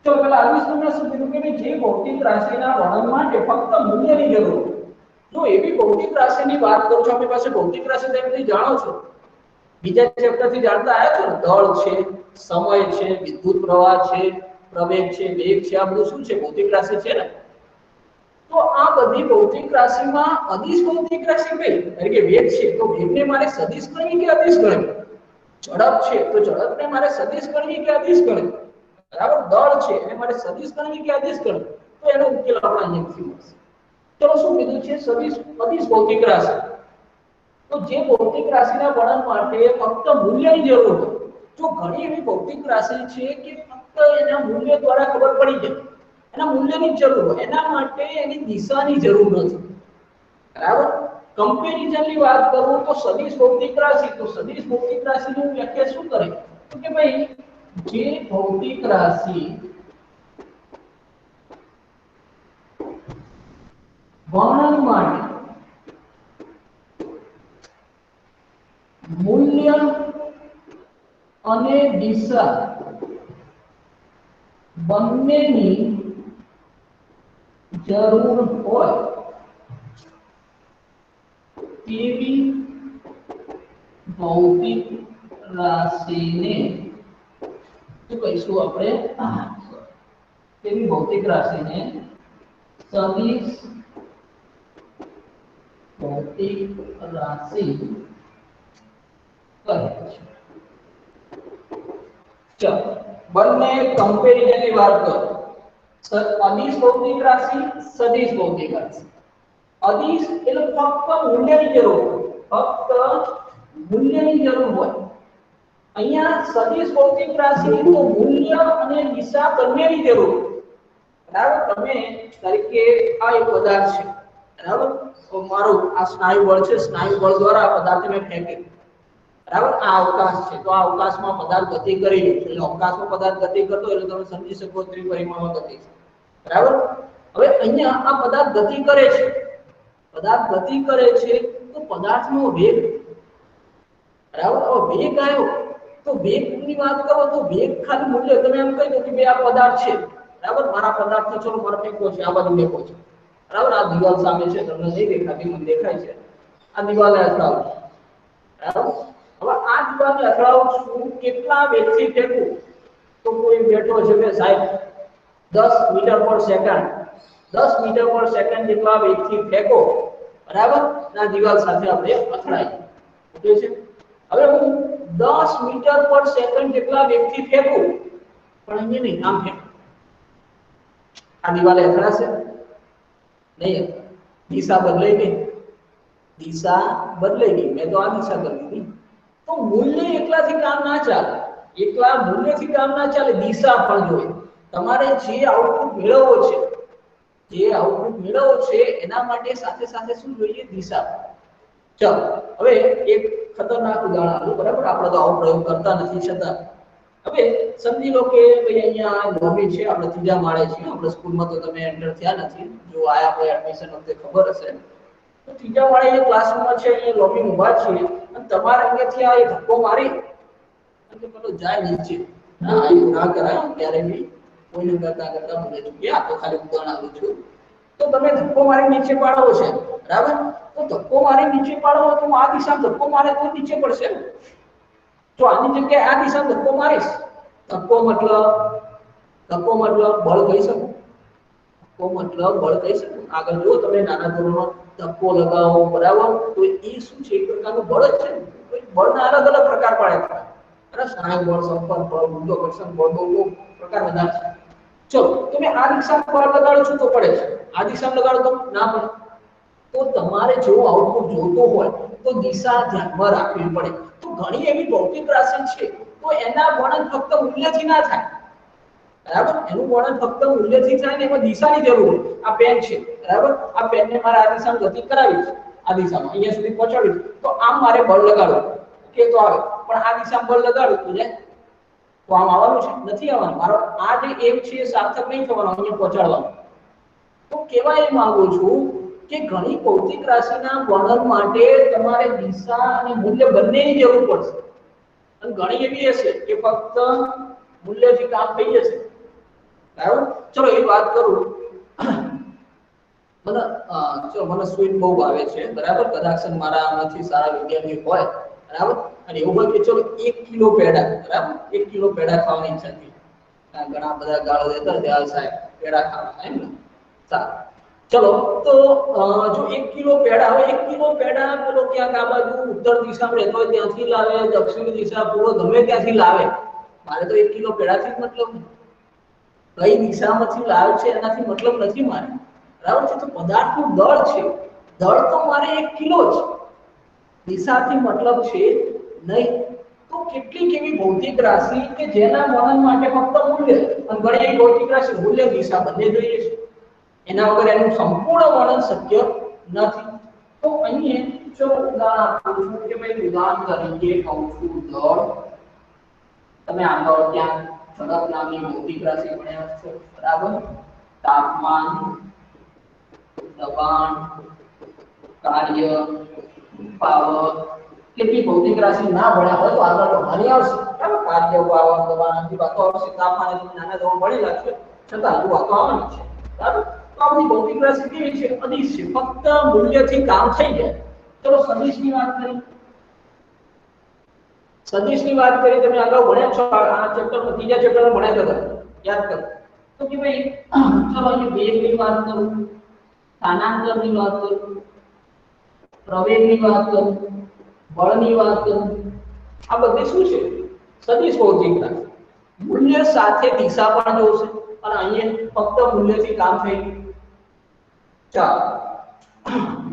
તો પેલા અદિશ તમને શું કીધું કે જે ભૌતિક રાશિના વર્ણન માટે ફક્ત મૂલ્યની જરૂર હોય. જો એવી ભૌતિક રાશિની વાત કરું છું, આપણી પાસે ભૌતિક રાશિ તમે જાણો છો, બીજા ચેપ્ટરથી જાણતા આવ્યા છો, દળ છે, સમય છે, વિદ્યુત પ્રવાહ છે, પ્રવેગ છે, વેગ છે, આ બધું શું છે? ભૌતિક રાશિ છે ને. તો આ બધી ભૌતિક રાશિમાં અદિશ ભૌતિક રાશિ કઈ? એટલે કે વેગ છે તો વેગને મારે સદિશ ગણવી કે અદિશ ગણવી? ઝડપ છે તો ઝડપને મારે સદિશ ગણવી કે અદિશ ગણવી? બરાબર, દળ છે એને મારે સદિશ ગણવી કે અદિશ ગણવી? તો એનો ઉકેલ આપણે અહીંયાથી મળશે. ચલો શું કીધું છે? સદિશ અદિશ ભૌતિક રાશિ. તો જે ભૌતિક રાશિના વર્ણન માટે ફક્ત મૂલ્યની જરૂર હોય. જો ઘણી એવી ભૌતિક રાશિ છે કે ફક્ત એના મૂલ્ય દ્વારા ખબર પડી જાય, એના મૂલ્યની જરૂર હોય, એના માટે એની દિશાની જરૂર નથી, બરાબર. કમ્પેરિઝનની વાત કરું તો સદિશ ભૌતિક રાશિ, તો સદિશ ભૌતિક રાશિની વ્યાખ્યા શું કરે? તો કે ભાઈ જે ભૌતિક રાશિ વર્ણન માટે મૂલ્ય અને દિશા બંનેની જરૂર હોય તેવી ભૌતિક રાશિને શું કહીશું આપણે? તેવી ભૌતિક રાશિને સદિશ ભૌતિક રાશિ કહે છે. ચલો બંને કમ્પેરિઝનની વાત કરો. અદિશ ભૌતિક રાશિ, સદિશ ભૌતિક રાશિ. અદિશ એટલે ફક્ત મૂલ્યની જરૂર હોય, ફક્ત મૂલ્યની જરૂર હોય. અહીંયા સદિશ ભૌતિક રાશિ તો મૂલ્ય અને દિશા બંનેની જરૂર હોય, બરાબર. તમે તરીકે આ એક પદાર્થ છે, બરાબર. તો મારું આ સ્નાયુ બળ છે, સ્નાયુ બળ દ્વારા આ પદાર્થ મેં ફેંક્યો, બરાબર. આ અવકાશ છે તો આ અવકાશમાં પદાર્થ ગતિ કરી રહ્યો છે, એટલે અવકાશમાં પદાર્થ ગતિ કરતો એટલે તમે સમજી શકો ત્રિપરિમાણમાં ગતિ છે, બરાબર. હવે અહીંયા આ પદાર્થ ગતિ કરે છે, પદાર્થ ગતિ કરે છે તો પદાર્થનો વેગ, બરાબર. હવે વેગ આવ્યો તો વેગની વાત કરો તો વેગ ખાલી મૂલ્ય તમે એમ કહી દો કે ભાઈ આ પદાર્થ છે, બરાબર. મારા પદાર્થને ચલો મારે ફેંકવો છે, આ બાજુ ફેંકવો છે, બરાબર. આ દિવાલ સામે છે, તમને નહીં દેખાતી, મને દેખાય છે. આ દિવાલે અથડાવું, બરાબર. હવે આ દિવાલને અથડાવું છું, કેટલા વેગથી ફેંકું? તો કોઈ બેઠો છે કે સાહેબ 10 મીટર પર સેકન્ડ, 10 મીટર પર સેકન્ડ જેટલા વેગથી ફેંકો, બરાબર. આ દિવાલ સાથે આપણે અથડાઈ, ઓકે છે. હવે હું 10 મીટર પર સેકન્ડ જેટલા વેગથી ફેંકું, પણ અહીંયા નહીં, આમ ફેંકું, આ દિવાલે અથડાશે નહીં? દિશા બદલાઈ ગઈ, દિશા બદલાઈ ગઈ. મેં તો આ દિશા કરી દીધી. તો મૂલ્ય એકલાથી કામ ના ચાલે, એકલા મૂલ્યથી કામ ના ચાલે, દિશા પણ જોઈએ. તમારે જે આઉટપુટ મેળવવો છે, જે આઉટપુટ મેળવો છે એના માટે સાથે સાથે શું જોઈએ? દિશા. ચાલો હવે એક ખતરનાક ઉદાહરણ આપું, બરાબર? આપણે તો આવો પ્રયોગ કરતા નથી, છતાં હવે સમજી લો કે ભાઈ અહીંયા લોબી છે, આપણે ત્રીજા માળે છીએ, આપણે સ્કૂલમાં તો તમે એન્ટર થયા નથી, જો આયા હોય એડમિશન વખતે ખબર હશે. તો ત્રીજા માળે એ ક્લાસરૂમમાં છે, અહીંયા લોબી ઊભા છીએ અને તમારે અહીંયાથી આ એક ધક્કો મારી અને પેલો જાય નીચે. ના એવું ના કરાય ત્યારે બી, કોઈને કરતા કરતા મને ચૂક્યા, તો ખાલી ઉદાહરણ આપું છું. તો તમે ધક્કો મારી નીચે પાડો છે, બરાબર? તો ધક્કો મારી નીચે પાડો તો આ દિશામાં ધક્કો મારે તો નીચે પડશે. તો આની જગ્યાએ આ દિશામાં ધક્કો મારીશ, ધક્કો મતલબ બળ કહી શકો. ધક્કો મતલબ બળ કહી શકો. આગળ જો તમે નાના ધોરણમાં ધક્કો લગાવો, બરાબર? તો એ શું છે? એક પ્રકારનું બળ જ છે. બળના અલગ અલગ પ્રકાર પડે છે. અને સ્નાયુ બળ, સંપર્ક બળ, ગુરુત્વાકર્ષણ બળ, બહુ પ્રકાર બધા છે. ચલો તમે આ દિશામાં બળ લગાડો છો તો પડે છે, આ દિશામાં લગાડો તો ના પડે. તો તમારે જો આઉટપુટ જોતો હોય તો દિશા ધ્યાનમાં રાખવી પડે. તો ઘણી એવી ભૌતિક રાશિ છે તો એના વર્ણન ફક્ત મૂલ્યથી ના થાય, બરાબર? એનું વર્ણન ફક્ત મૂલ્યથી થાય ને એમાં દિશાની જરૂર હોય. આ પેન છે, બરાબર? આ પેનને મારે આ દિશામાં ગતિ કરાવી છે, આ દિશામાં અહીંયા સુધી પહોંચાડવી છે, તો આમ મારે બળ લગાડવું કે તો આવે, પણ આ દિશામાં બળ લગાડવું તો ને તો આમ આવવાનું છે? નથી આવવાનું. મારો આ જે એમ છે એ સાર્થક નહીં થવાનો, અહીંયા પહોંચાડવાનું. તો કહેવા એ માંગુ છું કે ઘણી ભૌતિક રાશિના વર્ણન માટે તમારે દિશા અને મૂલ્ય બંનેની જરૂર પડશે. અને ઘણી એવી હશે કે ફક્ત મૂલ્યથી કામ થઈ જશે, બરાબર? ચલો એ વાત કરું. મને સ્વીટ બહુ ભાવે છે, બરાબર? કદાચ મારા આમાંથી સારા વિદ્યાર્થી હોય, બરાબર? અને એવું હોય કે ચલો 1 કિલો પેડા, બરાબર? 1 કિલો પેડા ખાવાની ઈચ્છા થઈ. ઘણા બધા ગાળો દેતા દયાલ સાહેબ પેડા ખાવા, એમ ને? સારું, ચલો તો જો 1 કિલો પેડા હોય, 1 કિલો પેડા પેલો ક્યાંક આ બાજુ ઉત્તર દિશામાં રહેતો હોય ત્યાંથી લાવે, દક્ષિણ દિશા પૂર્વ ગમે ત્યાંથી લાવે, મારે તો 1 કિલો પેડાથી મતલબ કઈ દિશામાંથી લાવે છે એનાથી મતલબ નથી મારે, બરાબર છે? તો પદાર્થનું દળ છે, દળ તો મારે 1 કિલો જ, દિશાથી મતલબ છે નહીં. તો કેટલીક એવી ભૌતિક રાશિ કે જેના વર્ણન માટે ફક્ત મૂલ્ય, અને ઘણી એવી ભૌતિક રાશિ મૂલ્ય દિશા બંને જોઈએ છે, એના વગર એનું સંપૂર્ણ વર્ણન શક્ય નથી. તો અહીં જો ઉદાહરણ આપું છું કે ભાઈ ઉદાહરણ તરીકે કહું છું દળ. તમે આગળ ત્યાં ઝડપ નામની ભૌતિક રાશિ ભણ્યા છો, બરાબર? તાપમાન, દબાણ, કાર્ય, પાવર, કેટલી ભૌતિક રાશિ ના ભણ્યા હોય તો આગળ ભણી આવશે, બરાબર? કાર્ય, પાવર, દબાણ આની વાતો આવશે. તાપમાન નાના ધોરણ ભણી લાગશે, છતાં હજુ વાતો આવવાની છે, બરાબર? તો આપણી ભૌતિક રાશિ કેવી છે? અદિશ છે, ફક્ત મૂલ્યથી કામ થઈ જાય. ચલો સદિશની વાત કરીએ. સદિશની વાત કરી, તમે આગળ ભણ્યા છો, આ ચેપ્ટરમાં ત્રીજા ચેપ્ટરમાં ભણ્યા હતા, યાદ કરો. તો કે ભાઈ ચલો અહીં વેગની વાત કરું, સ્થાનાંતરની વાત કરું, પ્રવેગની વાત કરું, બળની વાત કરું, આ બધી શું છે? સદિશ ભૌતિક રાશિ. મૂલ્ય સાથે દિશા પણ જોશે, અને અહીંયા ફક્ત મૂલ્યથી કામ થઈ ગયું. ચાલો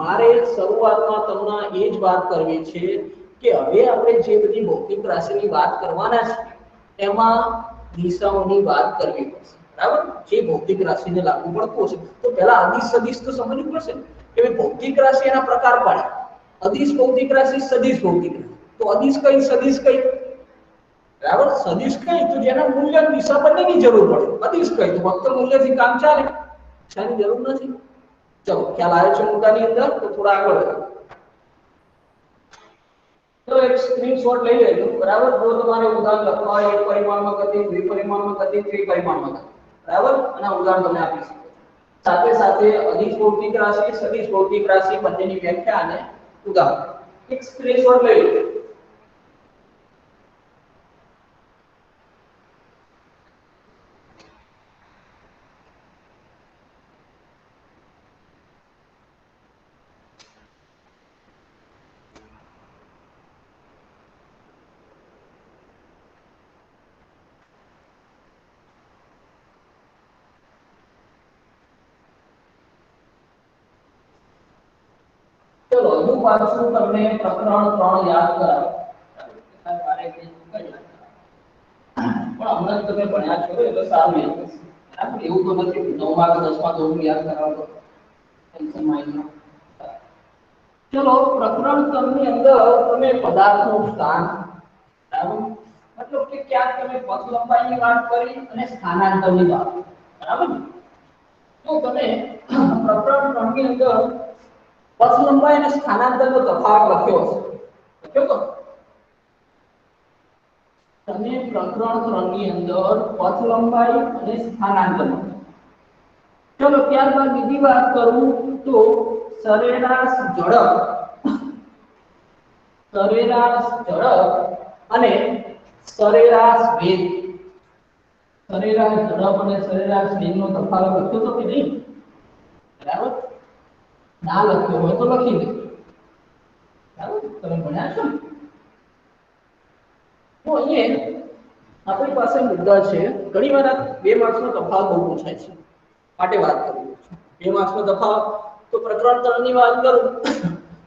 મારે શરૂઆતમાં તમને એ જ વાત કરવી છે કે હવે આપણે જે બધી ભૌતિક રાશિની વાત કરવાના છે એમાં દિશાઓની વાત કરવી પડશે, બરાબર? જે ભૌતિક રાશિને લાગુ પડતું હશે તો પહેલા અદિશ સદિશ તો સમજવું પડશે કે ભૌતિક રાશિ એના પ્રકાર પડે. અદિશ ભૌતિક રાશિ, સદિશ ભૌતિક રાશિ. તો અદિશ કઈ, સદિશ કઈ, બરાબર? સદિશ કઈ તો જેના મૂલ્ય દિશા બંનેની જરૂર પડે. અદિશ કઈ તો ફક્ત મૂલ્યથી કામ ચાલે, દિશાની જરૂર નથી. ચલો ખ્યાલ આવે છે મુદ્દાની અંદર? તો થોડા આગળ તો એક સ્ક્રીનશોટ લઈ લેજો, બરાબર? જો તમારે ઉદાહરણ લખવા હોય એક પરિમાણમાં ગતિ, દ્વિપરિમાણમાં ગતિ, ત્રિપરિમાણમાં ગતિ, બરાબર? અને ઉદાહરણ તમે આપી શકો. સાથે સાથે અદિશ ભૌતિક રાશિ, સદિશ ભૌતિક રાશિ બંનેની વ્યાખ્યા અને ઉદાહરણ એક સ્ક્રીનશોટ લઈ લેજો. ચલો હજુ પાછું તમને પ્રકરણ 3 યાદ કરાવો. મારે પણ હમણાં તમે ભણ્યા છો એટલે સારું યાદ હશે, બરાબર એવું તો નથી 9માં કે 10માં તો હું યાદ કરાવતો ટેન્શન માં ચલો પ્રકરણ 3 ની અંદર તમે પદાર્થનું સ્થાન બરાબર મતલબ કે ક્યાંક તમે પથ લંબાઈની વાત કરી અને સ્થાનાંતરની વાત બરાબર તો તમે પ્રકરણ 3 ની અંદર પથ લંબાઈ અને સ્થાનાંતરનો તફાવત લખ્યો હશે લખ્યો તો તમે પ્રકરણ 3 ની અંદર પથ લંબાઈ અને સ્થાનાંતર ચલો ત્યારબાદ બીજી વાત કરું તો સરેરાશ ઝડપ અને સરેરાશ વેગ સરેરાશ ઝડપ અને સરેરાશ વેગનો તફાવત લખ્યો તો કે નહીં બરાબર ના લખ્યો હોય તો લખી દે બરાબર તમે ભણ્યા છો તો અહીંયા આપણી પાસે મુદ્દા છે ઘણીવાર આ 2 માર્ક્સનો તફાવત બહુ પૂછાય છે માટે વાત કરું છું 2 માર્ક્સનો તફાવત તો પ્રકરણ 3 ની વાત કરું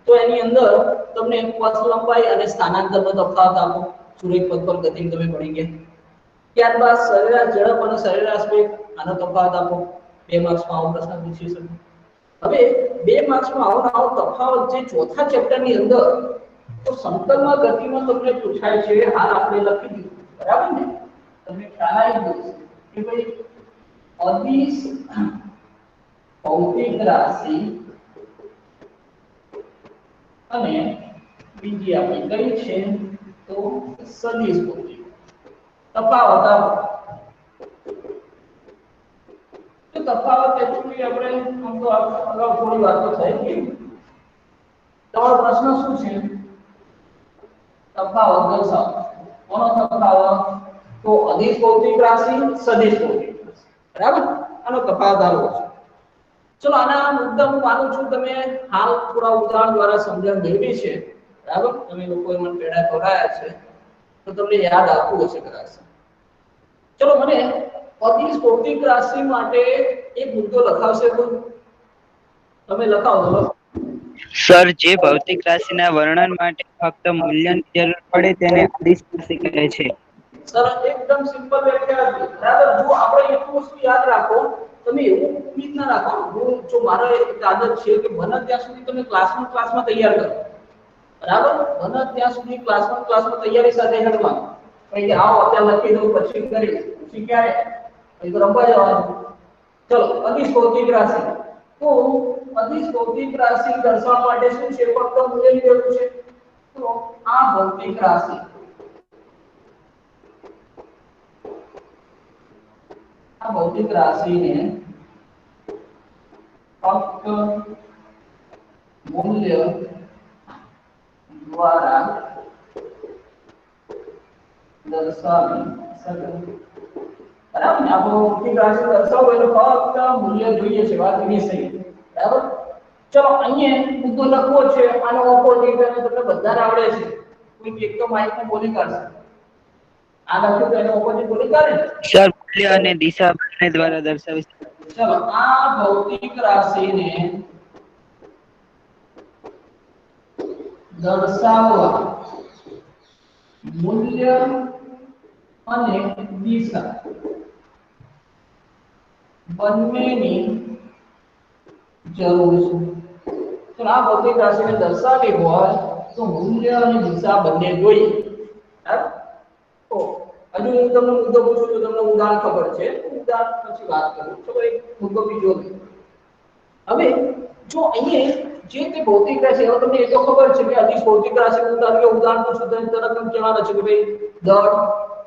તો એની અંદર તમને પથ લંબાઈ અને સ્થાનાંતરનો તફાવત આપો સુરેખ પથ પર ગતિ તમે ભણી ગયા ત્યારબાદ સરેરાશ ઝડપ અને સરેરાશ વેગ આનો તફાવત આપો 2 માર્ક્સમાં આવો પ્રશ્ન પૂછી શકે હવે 2 માર્ક્સમાં આવો તફાવત જે ચોથા ચેપ્ટરની અંદર તો સંકલન ગતિમાં તમને પૂછાય છે હાલ આપણે લખી દીધું બરાબર ને તમને ખ્યાલ આવી ગયો કે ભાઈ અદિશ ભૌતિક રાશિ અને બીજી આપણી કઈ છે તો સદિશ ભૌતિક તફાવત આપો તો તફાવત એકચ્યુઅલી આપણે આમ તો અગાઉ થોડી વાતો થઈ ગઈ તમારો પ્રશ્ન શું છે તફાવત દર્શાવો કોનો તફાવત તો અદિશ ભૌતિક રાશિ સદિશ ભૌતિક રાશિ બરાબર આનો તફાવત આવો છે ચલો આના મુદ્દા હું માનું છું તમે હાલ થોડા ઉદાહરણ દ્વારા સમજણ મેળવી છે બરાબર તમે લોકોએ મને પેડા કરાયા છે તો તમને યાદ આવતું હશે કદાચ ચલો મને અદિશ ભૌતિક રાશિ માટે એક મુદ્દો લખાવશે તો તમે લખાવો સર જે ભૌતિક રાશિના વર્ણન માટે ફક્ત મૂલ્યની જરૂર પડે તેને અદિશ રાશિ કહે છે સર એકદમ સિમ્પલ વ્યાખ્યા હતી બરાબર જો આપણે એક વસ્તુ યાદ રાખો તમે એવું ઉમ્મીદ ના રાખો હું જો મારો એક આદત છે કે બને ત્યાં સુધી તમે ક્લાસમાં તૈયાર કરો બરાબર બને ત્યાં સુધી ક્લાસમાં તૈયારી સાથે હેડવાનું કારણ કે આવો અત્યારે લખી દઉં પછી કરી પછી ક્યારે પછી તો રમવા જવાનું ચલો અદિશ ભૌતિક રાશિ તો અદિશ ભૌતિક રાશિ દર્શાવવા માટે શું છે ફક્ત મૂલ્યની જરૂર છે તો આ ભૌતિક રાશિ આ ભૌતિક રાશિને ફક્ત મૂલ્ય દ્વારા દર્શાવી શકાય બરાબર ને આ ભૌતિક રાશિ દર્શાવો એટલે ફક્ત મૂલ્ય જોઈએ છે વાત એની સહી બરાબર ચલો અહીંયા મુદ્દો લખવો છે આનો ઓપોઝિટ અને તમને બધાને આવડે છે કોઈ એક તો માઇકમાં બોલી કાઢશે આ લખ્યું તો એનો ઓપોઝિટ બોલી કાઢે સર મૂલ્ય અને દિશા બંને દ્વારા દર્શાવી શકાય ચલો આ ભૌતિક રાશિને દર્શાવવા મૂલ્ય અને દિશા બંનેની જરૂર છે તો આ ભૌતિક રાશિને દર્શાવવી હોય તો મૂલ્ય અને દિશા બંને જોઈએ બરાબર તો હજુ હું તમને મુદ્દો પૂછું છું તમને ઉદાહરણ ખબર છે ઉદાહરણ પછી વાત કરું તો એક મુદ્દો બીજો હવે જો અહીંયા જે તે ભૌતિક રાશિ હવે તમને એ તો ખબર છે કે અદિશ ભૌતિક રાશિ ઉદાહરણ પૂછું તો તરત જ કહેવાનું છે કે ભાઈ દળ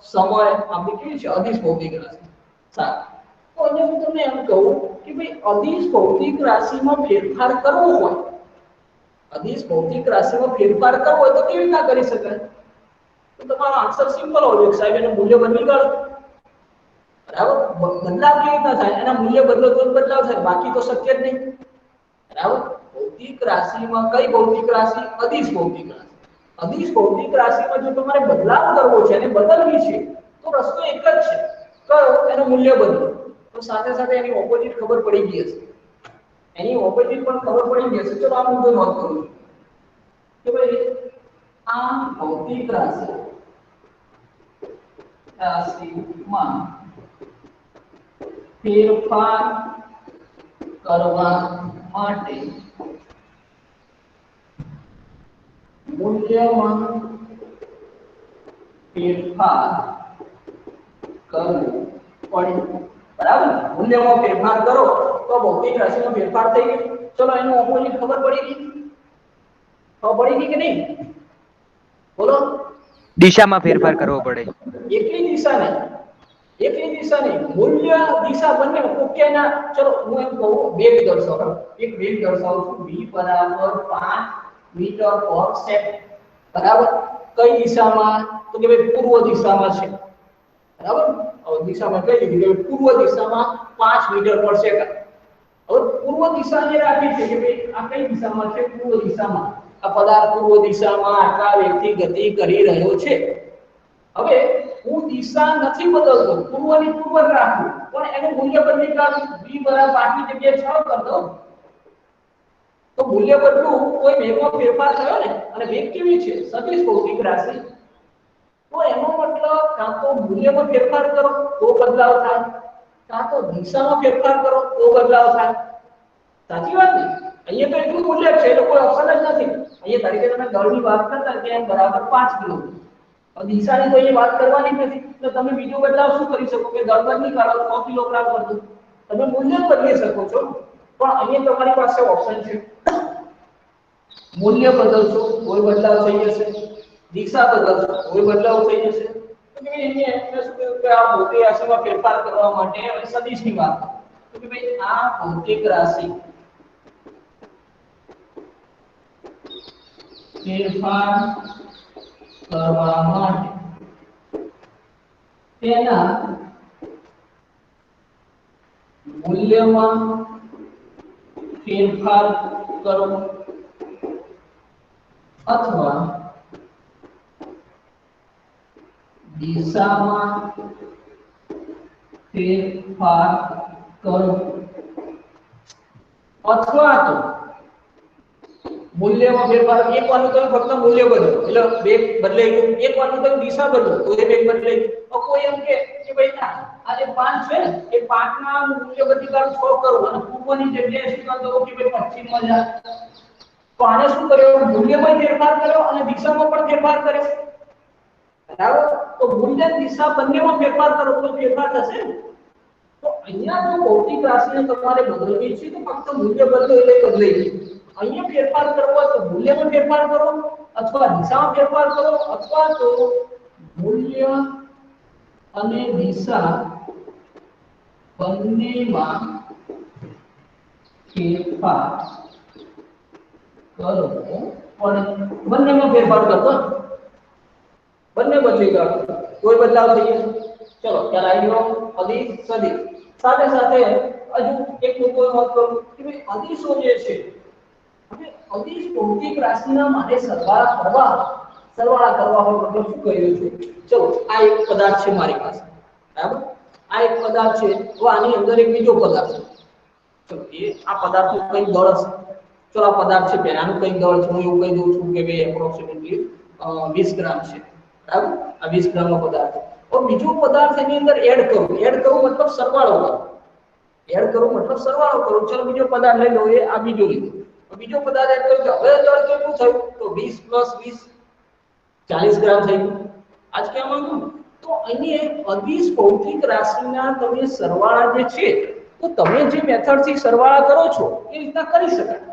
સમય આપણી કેવી છે અદિશ ભૌતિક રાશિ સારું તો અહીંયા હું તમને એમ કહું કે ભાઈ અદિશ ભૌતિક રાશિમાં ફેરફાર કરવો હોય અદિશ ભૌતિક રાશિમાં ફેરફાર કરવો હોય તો કેવી રીતના કરી શકાય તો તમારો આન્સર સિમ્પલ હોય સાહેબ એનું મૂલ્ય બદલી કાઢો બરાબર બદલાવ કેવી રીતના થાય એના મૂલ્ય બદલો તો બદલાવ થાય બાકી તો શક્ય જ નહીં બરાબર ભૌતિક રાશિમાં કઈ ભૌતિક રાશિ અદિશ ભૌતિક રાશિ અદિશ ભૌતિક રાશિમાં જો તમારે બદલાવ કરવો છે અને બદલવી છે તો રસ્તો એક જ છે કયો એનું મૂલ્ય બદલો તો સાથે સાથે એની ઓપોઝિટ ખબર પડી ગઈ હશે એની ઓપોઝિટ પણ ખબર પડી ગઈ હશે ચલો આ મુદ્દો નોંધ કરું કે ભાઈ આ ભૌતિક રાશિમાં ફેરફાર કરવા માટે મૂલ્યમાં ફેરફાર કરવો પડે, બરાબર? મૂલ્યમાં ફેરફાર કરો તો ભૌતિક રાશિમાં ફેરફાર થઈ ગયો. ચલો એનું ઓપોઝિટ ખબર પડી ગઈ? ખબર પડી ગઈ કે નહીં? બોલો. દિશામાં ફેરફાર કરવો પડે. એકલી દિશા નહીં, એકલી દિશા નહીં, મૂલ્ય દિશા બંને ઓકે ના. ચલો હું એમ કહું, વેગ દર્શાવો, એક વેગ દર્શાવું છું, v બરાબર 5 મીટર પર સેકન્ડ, બરાબર? કઈ દિશામાં? તો કે ભાઈ પૂર્વ દિશામાં છે, બરાબર? હવે દિશામાં કઈ દીધી કે પૂર્વ દિશામાં 5 મીટર પર સેકન્ડ. હવે પૂર્વ દિશાને રાખી છે કે ભાઈ આ કઈ દિશામાં છે? પૂર્વ દિશામાં. આ પદાર્થ પૂર્વ દિશામાં આટલા વેગથી ગતિ કરી રહ્યો છે. હવે હું દિશા નથી બદલતો, પૂર્વની પૂર્વ જ રાખું, પણ એનું મૂલ્ય બદલી કાઢું. v બરાબર 5 ની જગ્યાએ 6 કરી દઉં તો મૂલ્ય બદલું, કોઈ વેગમાં ફેરફાર થયો ને. અને વેગ કેવી છે? સદિશ ભૌતિક રાશિ. તો એનો મતલબ કાં તો મૂલ્યમાં ફેરફાર કરો તો બદલાવ થાય, કાં તો દિશામાં ફેરફાર કરો તો બદલાવ થાય. સાચી વાત ને? અહીંયા તો એટલું મૂલ્ય છે એટલે કોઈ ઓપ્શન જ નથી. અહીંયા તરીકે તમે દળની વાત કરતા કે બરાબર 5 કિલો, દિશાની તો અહીંયા વાત કરવાની નથી. તો તમે બીજો બદલાવ શું કરી શકો કે દળ બદલી કાઢો 100 કિલોગ્રામ કરી દો, તમે મૂલ્ય બદલી શકો છો. પણ અહીંયા તમારી પાસે ઓપ્શન છે, મૂલ્ય બદલશો કોઈ બદલાવ થઈ જશે, દિશા બદલશો કોઈ બદલાવ થઈ જશે. તો કે અહીંયા એટલે શું કહ્યું કે આ ભૌતિક રાશિમાં ફેરફાર કરવા માટે હવે સદિશની વાત. તો કે ભાઈ આ ભૌતિક રાશિ ફેરફાર કરવા માટે તેના મૂલ્યમાં ફેરફાર કરો અથવા દિશામાં ફેરફાર કરો, અથવા તો મૂલ્યમાં ફેરફાર. એક વાર તમે ફક્ત મૂલ્ય બદલો એટલે વેગ બદલાઈ ગયો, એક વાર તમે દિશા બદલો તો એ વેગ બદલાઈ ગયો. તો કોઈ એમ કે ભાઈ ના આ જે 5 છે ને એ 5 ના મૂલ્ય બદલી કાઢું 6 કરું અને પૂર્વની જગ્યાએ શું કરી દો કે ભાઈ પશ્ચિમમાં જા. તો આને શું કર્યો? મૂલ્યમાં ફેરફાર કર્યો અને દિશામાં પણ ફેરફાર કર્યો, બરાબર? તો મૂલ્ય દિશા બંનેમાં ફેરફાર કરો તો ફેરફાર થશે. તો અહીંયા જો ભૌતિક રાશિને તમારે બદલવી છે તો ફક્ત મૂલ્ય બદલો એટલે બદલાઈ જાય. અહીંયા ફેરફાર કરવો તો મૂલ્યમાં ફેરફાર કરો અથવા દિશામાં ફેરફાર કરો, અથવા તો મૂલ્ય અને દિશા બંનેમાં ફેરફાર કરો. પણ બંનેમાં ફેરફાર કરતો, બંને બદલી કાઢો કોઈ બદલાવ થઈ જશે. ચલો ખ્યાલ આવી ગયો? અદિશ સદિશ. સાથે સાથે હજુ એક મુદ્દો વાત કરું કે ભાઈ અદિશો જે છે, હવે અદિશ ભૌતિક રાશિના માટે સરવાળા કરવા હોય મતલબ શું કહ્યું છે? ચલો આ એક પદાર્થ છે મારી પાસે, બરાબર? આ એક પદાર્થ છે, તો આની અંદર એક બીજો પદાર્થ છે. ચલો એ આ પદાર્થનું કઈ દળ હશે. ચલો આ પદાર્થ છે, પહેલાનું કઈ દળ છે હું એવું કહી દઉં છું કે ભાઈ એપ્રોક્સિમેટલી 20 ગ્રામ છે, બરાબર? આ 20 ગ્રામનો પદાર્થ. और બીજો પદાર્થ એની અંદર એડ કરું મતલબ સરવાળો કરું, એડ કરું મતલબ સરવાળો કરું. ચલો બીજો પદાર્થ લઈ લો, એ આ બીજો લીધો, બીજો પદાર્થ એડ કર્યો, હવે દળ કેટલું થયું? તો 20 + 20 40 ગ્રામ થઈ ગયું. આજ કેમ આવ્યું? તો અહીં અદિશ ભૌતિક રાશિના તમે સરવાળા જે છે, તો તમે જે મેથડથી સરવાળા કરો છો એ રીતના કરી શકાય.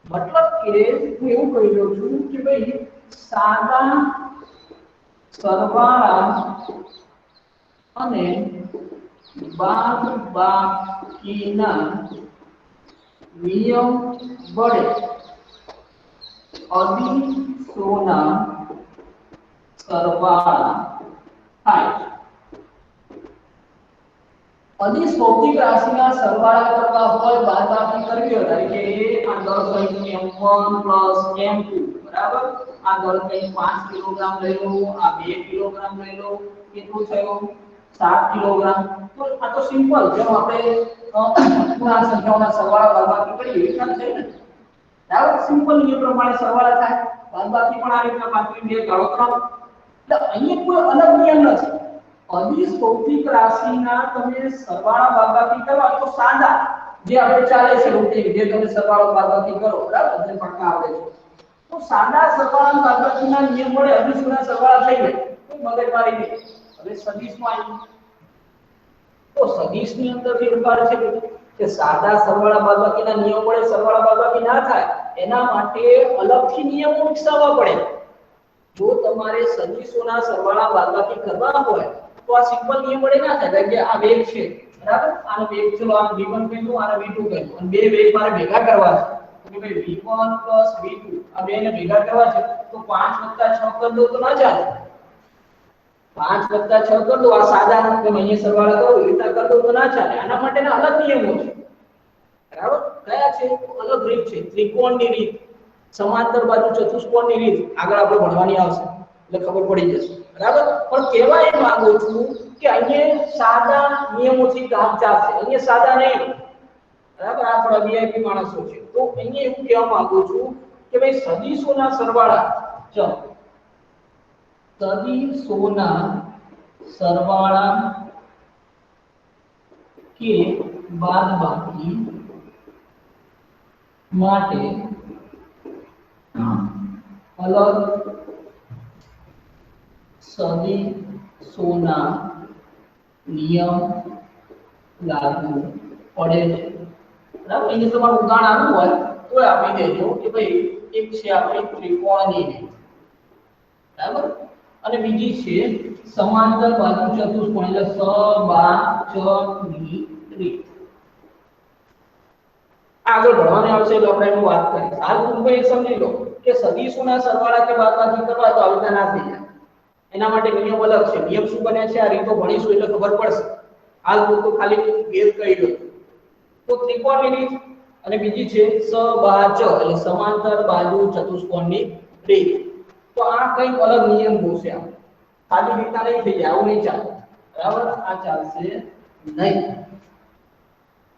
મતલબ કે હું એવું કહી રહ્યો છું કે ભાઈ સાદા સરવાળા અને બાદબાકીના નિયમ વડે અદિશોના સરવાળા થાય. અદિશ ભૌતિક રાશિના સરવાળા કરવા હોય, બાદબાકી કરવી હોય, તરીકે આ દળ કંઈક m1 + m2, બરાબર? આ દળ કંઈક 5 કિલોગ્રામ લઈ લો, આ 2 કિલોગ્રામ લઈ લો, કેટલું થયું? 7 કિલોગ્રામ. તો આ તો સિમ્પલ, જેમ આપણે પૂર્ણાંક સંખ્યાઓના સરવાળા બાદબાકી કરીએ એ રીતના થાય ને, બરાબર? સિમ્પલ નિયમ પ્રમાણે સરવાળા થાય, બાદબાકી પણ આ રીતના 5 2 ગાળો 3. એટલે અહીંયા કોઈ અલગ નિયમ નથી. અદિશ ભૌતિક રાશિના તમે સરવાળા બાદબાકી કરવા તો સાદા જે આપણે ચાલે છે રૂટીન જે તમે સરવાળો બાદબાકી કરો બરાબર જે પડતા આવે છે તો સાદા સરવાળા બાદબાકીના નિયમ વડે અદિશના સરવાળા થઈ જાય તો મગજમારી નહીં હવે સદિશમાં આવી તો સદિશની અંદર ફેરફાર છે કે સાદા સરવાળા બાદબાકીના નિયમ વડે સરવાળા બાદબાકી ના થાય એના માટે અલગથી નિયમો વિકસાવવા પડે જો તમારે સદિશોના સરવાળા બાદબાકી કરવા હોય તો આ સિમ્પલ નિયમ વડે ના થાય કે આ વેગ છે બરાબર આનો વેગ ચલો આ v1 કહ્યું આને v2 કહ્યું અને બે વેગ મારે ભેગા કરવા છે તો ભાઈ v1 v2 આ બેને ભેગા કરવા છે તો 5 6 કરી દો તો ના ચાલે 5 + 6 कर दो આ સાદા તમે અહીંયા સરવાળા કરો રીતના કરી દો તો ના ચાલે આના માટેના અલગ નિયમો છે બરાબર કયા છે અલગ રીત છે ત્રિકોણની રીત સમાંતર બાજુ ચતુષ્કોણની રીત આગળ આપણે ભણવાની આવશે એટલે ખબર પડી જશે બરાબર પણ કહેવા એ માંગુ છું કે અહીંયા સાદા નિયમોથી કામ ચાલશે અહીંયા સાદા નહીં બરાબર આ થોડા વીઆઈપી માણસો છે તો અહીંયા એવું કહેવા માંગુ છું કે ભાઈ સદિશોના સરવાળા ચલો સદિશોના સરવાળા કે બાદબાકી માટે અલગ સદિશોના નિયમ લાગુ પડે છે બરાબર અહીંયા તમારું ઉદાહરણ આવ્યું હોય તો આપી દેજો કે ભાઈ એક છે આપણી ત્રિકોણની રીત બરાબર અને બીજી છે સમાંતર બાજુ ચતુષ્કોણ એટલે સબાચની રીત આગળ ભણવાની આવશે એટલે આપણે એનું વાત કરીએ હાલ તમે સમજી લો કે સદિશોના સરવાળા કે બાદબાકી કરવા તો આવી રીતે ના થઈ જાય એના માટે નિયમ અલગ છે નિયમ શું બને છે આ રીતો ભણીશું એટલે ખબર પડશે હાલ તો ખાલી ગેર કહી દો તો ત્રિકોણની રીત અને બીજી છે સબાચ એટલે સમાંતર બાજુ ચતુષ્કોણની રીત તો આ કંઈક અલગ નિયમ હોશે આ ખાલી રીતના નહીં થઈ જાય આવું નહીં ચાલે બરાબર આ ચાલશે નહીં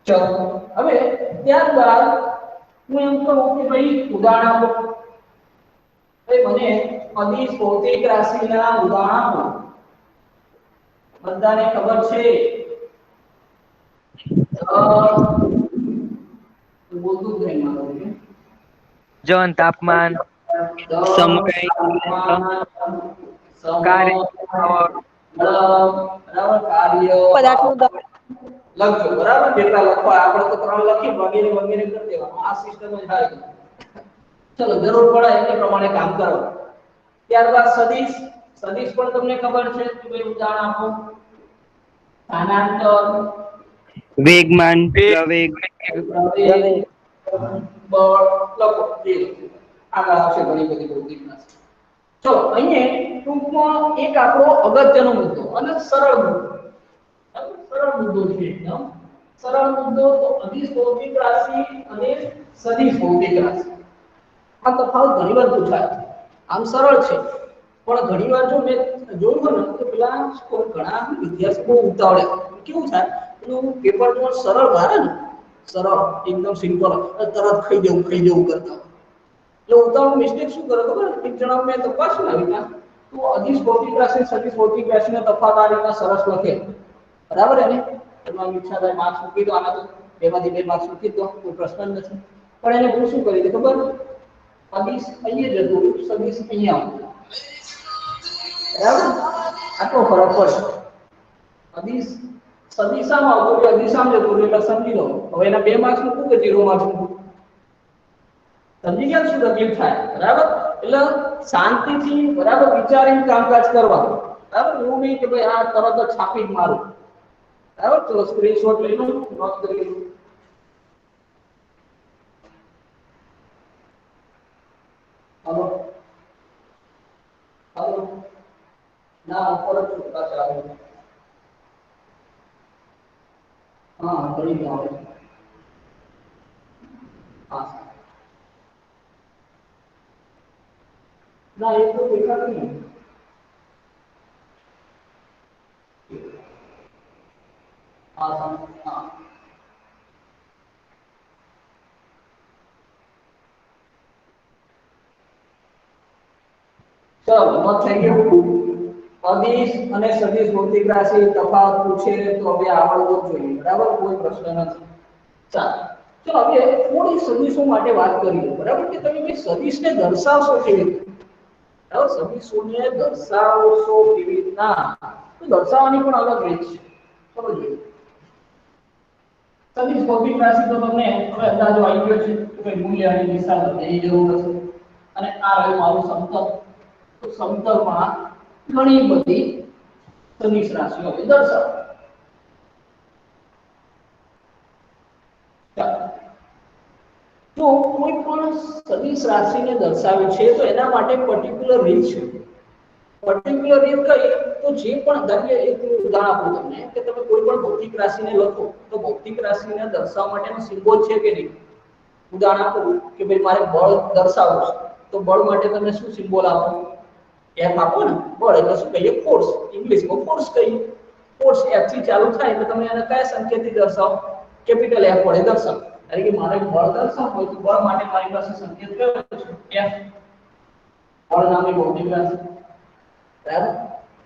ચલો હવે ત્યારબાદ હું એમ કહું કે ભાઈ ઉદાહરણ આપો ભાઈ મને અદિશ ભૌતિક રાશિના ઉદાહરણ આપો બધાને ખબર છે બોલતું જ નહીં મારું જન તાપમાન સમય કાર્ય પદાર્થનું લખજો બરાબર જેટલા લખવા આપણે તો 3 લખી વગેરે વગેરે કરી દેવાનું આ સિસ્ટમ જ થાય ચલો જરૂર પડે એ પ્રમાણે કામ કરો ત્યારબાદ સદિશ સદિશ પણ તમને ખબર છે કે ભાઈ ઉદાહરણ આપો સ્થાનાંતર વેગમાન પ્રવેગ બળ લખો આગળ આવશે ઘણી બધી ભૌતિક રાશિ ચલો અહીંયા ટૂંકમાં એક આપણો અગત્યનો મુદ્દો અને સરળ મુદ્દો સરળ મુદ્દો છે એકદમ સરળ મુદ્દો તો અદિશ ભૌતિક રાશિ અને સદિશ ભૌતિક રાશિ આ તફાવત ઘણીવાર પૂછાય આમ સરળ છે પણ ઘણીવાર જો મેં જોયું ને તો પેલા ઘણા વિદ્યાર્થીઓ બહુ ઉતાવળે કેવું થાય પેલું પેપર જો સરળ ભારે ને સરળ એકદમ સિમ્પલ તરત ખાઈ જવું કરતા એટલે ઉતાવળ મિસ્ટેક શું કરે ખબર એક જણા મેં તપાસ્યું આવી રીતના તો અદિશ ભૌતિક રાશિ સદિશ ભૌતિક રાશિનો તફાવત આ રીતના સરસ લખે બરાબર એને એમાં ઈચ્છા થાય માર્ક્સ મૂકી દો આના તો બેમાંથી 2 માર્ક્સ મૂકી દો કોઈ પ્રશ્ન જ નથી પણ એને હું શું કરી દે ખબર અદિશ અહીંયા જતું સદિશ અહીંયા આવતું બરાબર આટલો ફરક પડશે અદિશ સદિશામાં આવતું કે અદિશામાં જતું એટલે સમજી લો હવે એના 2 માર્ક્સ મૂકું કે 0 માર્ક્સ મૂકું સમજી ગયા શું તકલીફ થાય બરાબર એટલે શાંતિથી બરાબર વિચારીને કામકાજ કરવાનું બરાબર એવું નહીં કે ભાઈ આ તરત જ છાપી જ મારું બરાબર ચલો સ્ક્રીનશોટ લઈ લો નોટ કરી લો હાલો હાલો ના ઉપર જ પાછા આવો હા કરી દો હા ના એ તો દેખાતું નહીં હા હા ચલો મત થઈ ગયું અદિશ અને સદિશ ભૌતિક રાશિ તફાવત પૂછે તો હવે આવડવો જ જોઈએ, બરાબર, કોઈ પ્રશ્ન નથી. ચાલો ચલો હવે થોડી સદિશો માટે વાત કરીએ, બરાબર, કે તમે ભાઈ સદિશને દર્શાવશો કેવી રીતે, બરાબર, સદિશોને દર્શાવશો કેવી રીતના, તો દર્શાવવાની પણ અલગ રીત છે. ચલો જોઈએ. સદિશ ભૌતિક રાશિ તો તમને હવે અંદાજો આવી ગયો છે કે ભાઈ મૂલ્ય અને દિશા બદલવાની જરૂર હશે, અને આ રહ્યું મારું સમતલ. તો સમતલમાં ઘણી બધી સદિશ રાશિઓ દર્શાવો. તો કોઈ પણ સદિશ રાશિને દર્શાવે છે તો એના માટે પર્ટિક્યુલર રીત છે. પર્ટિક્યુલર રીત કઈ, તો જે પણ દાખલા એક ઉદાહરણ આપું તમને કે તમે કોઈ પણ ભૌતિક રાશિને લખો તો ભૌતિક રાશિને દર્શાવવા માટેનો સિમ્બોલ છે કે નહીં. ઉદાહરણ આપું કે ભાઈ મારે બળ દર્શાવવું છે તો બળ માટે તમે શું સિમ્બોલ આપો, એફ આપો ને. બળ એટલે શું કહીએ, ફોર્સ, ઇંગ્લિશમાં ફોર્સ કહીએ. ફોર્સ એફ થી ચાલુ થાય તો તમે એને કયા સંકેતથી દર્શાવો, કેપિટલ એફ વડે દર્શાવો. એટલે કે મારે બળ દર્શાવવું હોય તો બળ માટે મારી પાસે સંકેત કયો છે, એફ. બળ નામની ભૌતિક રાશિ, બરાબર.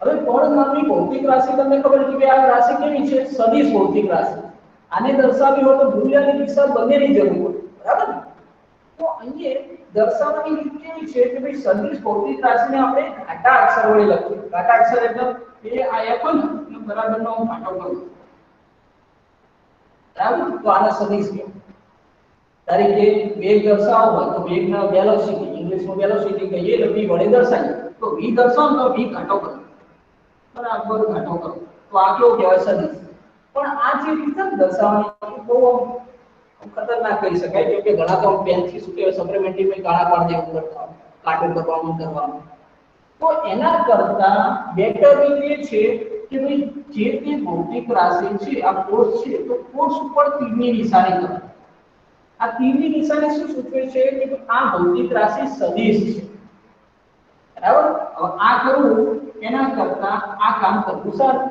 હવે બળ નામની ભૌતિક રાશિ તમને ખબર છે કે આ રાશિ કેવી છે, સદિશ ભૌતિક રાશિ. આને દર્શાવવી હોય તો મૂલ્ય અને દિશા બંનેની જરૂર પડે, બરાબર. તો અહીંયા દર્શાવવાની રીત કેવી છે કે ભાઈ સદિશ ભૌતિક રાશિને આપણે ઘાટા અક્ષર વડે લખીએ. ઘાટા અક્ષર એટલે એ આ એફ ને બરાબરનો હું ઘાટો કરું, બરાબર. તો આને સદિશ કહેવાય. તરીકે વેગ દર્શાવવો હોય તો વેગના વેલોસિટી, ઇંગ્લિશમાં વેલોસિટી કહીએ એટલે v વડે દર્શાવીએ. તો v દર્શાવો તો v ઘાટો કરો, બરાબર, ઘાટો કરો. તો આ કેવું કહેવાય, સદિશ. પણ આ જે રીતે દર્શાવવાની બહુ ખતરનાક કહી શકાય, કેમ કે ઘણા તો પેનથી શું કહેવાય સપ્લિમેન્ટરીમાં કાળા પાડ દેવું કરતા હોય, કાટું કરવાનું. તો એના કરતા બેટર રીત એ છે કે ભાઈ જે તે ભૌતિક રાશિ છે, આ ફોર્સ છે, તો ફોર્સ ઉપર તીરની નિશાની કરો. આ તીરની નિશાની શું સૂચવે છે કે આ ભૌતિક રાશિ સદિશ છે, બરાબર. હવે આ કરવું એના કરતા આ કામ કરવું સારું.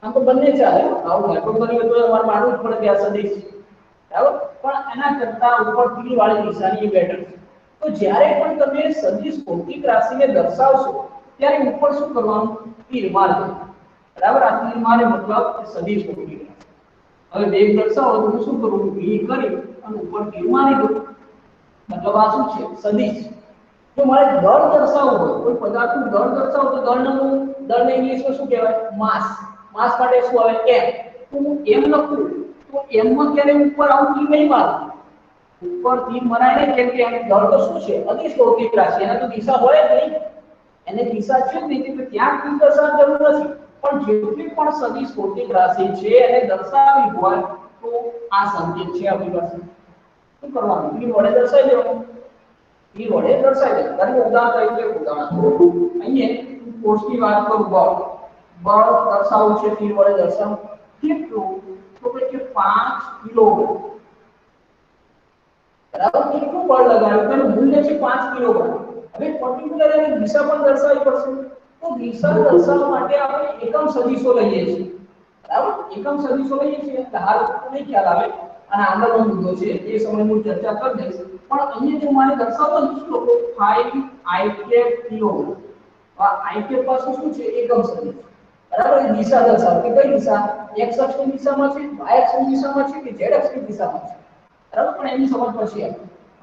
આમ તો બંને ચાલે, આવું ઘાટો કર્યો તો અમારે માનવું જ પડે કે આ સદિશ છે, બરાબર. પણ એના કરતા ઉપર તીર વાળી નિશાની એ બેટર છે. તો જ્યારે પણ તમે સદિશ ભૌતિક રાશિને દર્શાવશો ત્યારે ઉપર શું કરવાનું, તીર મારવાનું, બરાબર. આ તીર મારે મતલબ સદિશ ભૌતિક રાશિ. હવે વેગ દર્શાવો તો શું કરવું, v કરી અને ઉપર તીર મારી દો, મતલબ આ શું છે, સદિશ. જો મારે દળ દર્શાવવું હોય, કોઈ પદાર્થનું દળ દર્શાવવું તો દળને ઇંગ્લિશમાં શું કહેવાય, માસ. માસ માટે શું આવે, m. તો હું m લખું તો m માં ક્યારે ઉપર આવું તીર નહીં મારું, ઉપર તીર મરાય નહીં, કેમ કે એમ દળ તો શું છે, અદિશ ભૌતિક રાશિ, એને તો દિશા હોય જ નહીં, એને દિશા છે જ નહીં, તો ત્યાં તીર દર્શાવવાની જરૂર નથી. પણ જેટલી પણ સદિશ ભૌતિક રાશિ છે એને દર્શાવવી હોય તો આ સંકેત છે આપણી પાસે. શું કરવાનું, તીર વડે દર્શાવી દેવાનું, તીર વડે દર્શાવી દેવાનું. કારણ કે ઉદાહરણ તરીકે અહીંયા ફોર્સની વાત કરું, બળ દર્શાવવું છે, તીર વડે દર્શાવવું કેટલું, તો કે 5 કિલોગ્રામ, બરાબર. કેટલું બળ લગાડ્યું તેનું મૂલ્ય છે 5 કિલોગ્રામ. હવે પર્ટિક્યુલર એની દિશા પણ દર્શાવવી પડશે. તો દિશા દર્શાવવા માટે આપણે એકમ સદિશો લઈએ છીએ, બરાબર. એકમ સદિશો લઈએ છીએ એટલે હાલ નહીં ખ્યાલ આવે અને આગળનો મુદ્દો છે એ સમય હું ચર્ચા કરી દઈશ. પણ અહીંયા જો મારે દર્શાવવું શું લખો, 5 i કિલોગ્રામ. આ i પાસે શું છે, એકમ સદિશ, બરાબર. એ દિશા દર્શાવે કે કઈ દિશા, x અક્ષની દિશામાં છે, y અક્ષની દિશામાં છે કે z અક્ષની દિશામાં છે, બરાબર. પણ એની સમજ પછી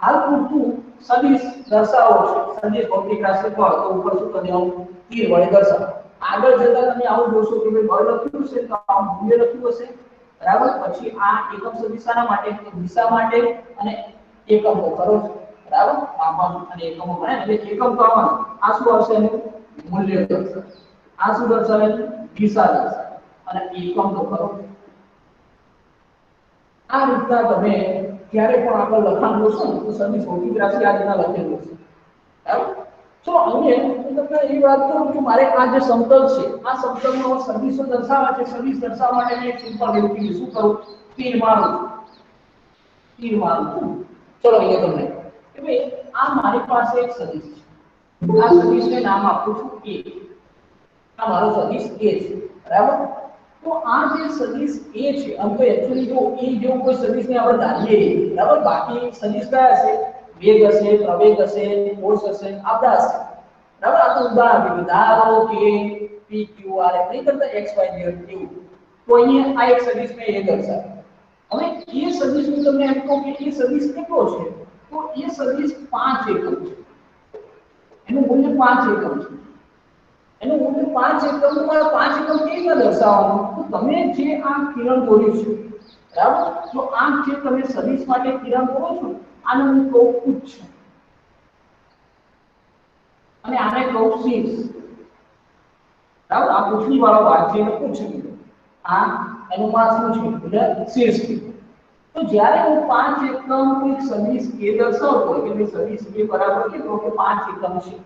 હાલ પૂરતું સદિશ દર્શાવો છે, સદિશ ભૌતિક રાશિ હોય તો ઉપર શું કરી દેવાનું, તીર વડે દર્શાવો. આગળ જતા તમે આવું જોશો કે ભાઈ બળ લખ્યું છે તો આ મૂલ્ય લખ્યું હશે, બરાબર. પછી આ એકમ સદિશાના માટે, દિશા માટે અને એકમ તો ખરો છે, બરાબર. માપન અને એકમો મળે એટલે એકમ કરવાનું, આ શું આવશે, એનું મૂલ્ય દર્શાવે. આ શું દર્શાવે, દિશા દર્શાવે, અને એકમ તો ખરો. આ રીતના તમે જ્યારે પણ આગળ લખાણ જોશો ને તો સદિશ ભૌતિક રાશિ આ રીતના લખેલું છે, બરાબર. તો અહીંયા હું તમને એ વાત કરું કે મારે આ જે સમતલ છે, આ સમતલનો સદિશો દર્શાવવા છે. સદિશ દર્શાવવા માટે મેં એક સિમ્પલ રીત કીધી, શું કરું, તીર મારું, તીર મારું. ચલો અહીંયા તમને કે ભાઈ આ મારી પાસે એક સદિશ છે, આ સદિશને નામ આપું છું a. આ મારો સદિશ a છે, બરાબર. તો આ જે સદિશ a છે, આમ તો એક્ચ્યુઅલી જો a જેવું કોઈ સદિશને આપણે ધારીએ, બરાબર. બાકી સદિશ કયા હશે, વેગ હશે, પ્રવેગ હશે, ફોર્સ હશે, આ બધા હશે, બરાબર. આ તો ઉદાહરણ આપી, ધારો કે p q r એમ નહીં કરતા x y z એવું. તો અહીંયા આ એક સદિશ મેં એ દર્શાવ્યો. હવે એ સદિશ હું તમને એમ કહું કે એ સદિશ કેટલો છે, તો એ સદિશ 5 એકમ છે. એનું મૂલ્ય 5 એકમ છે. એનું મૂલ્ય 5 એકમ. તમારે 5 એકમ કેવી રીતે દર્શાવવાનું? તો તમે જે આ કિરણ દોર્યું છે, બરાબર, તો આ જે તમે સદિશ માટે કિરણ દોરો છો, આને હું કહું ઉચ્ચ અને આને કહું શીર્ષ. બરાબર, આ પૂછડી વાળો ભાગ છે એને પૂછડી, આ એનું માં શું છે એટલે શીર્ષ. તો જ્યારે હું 5 એકમ કોઈ સદિશ એ દર્શાવતો હોય કે ભાઈ સદિશ એ બરાબર કેટલો કે 5 એકમ છે,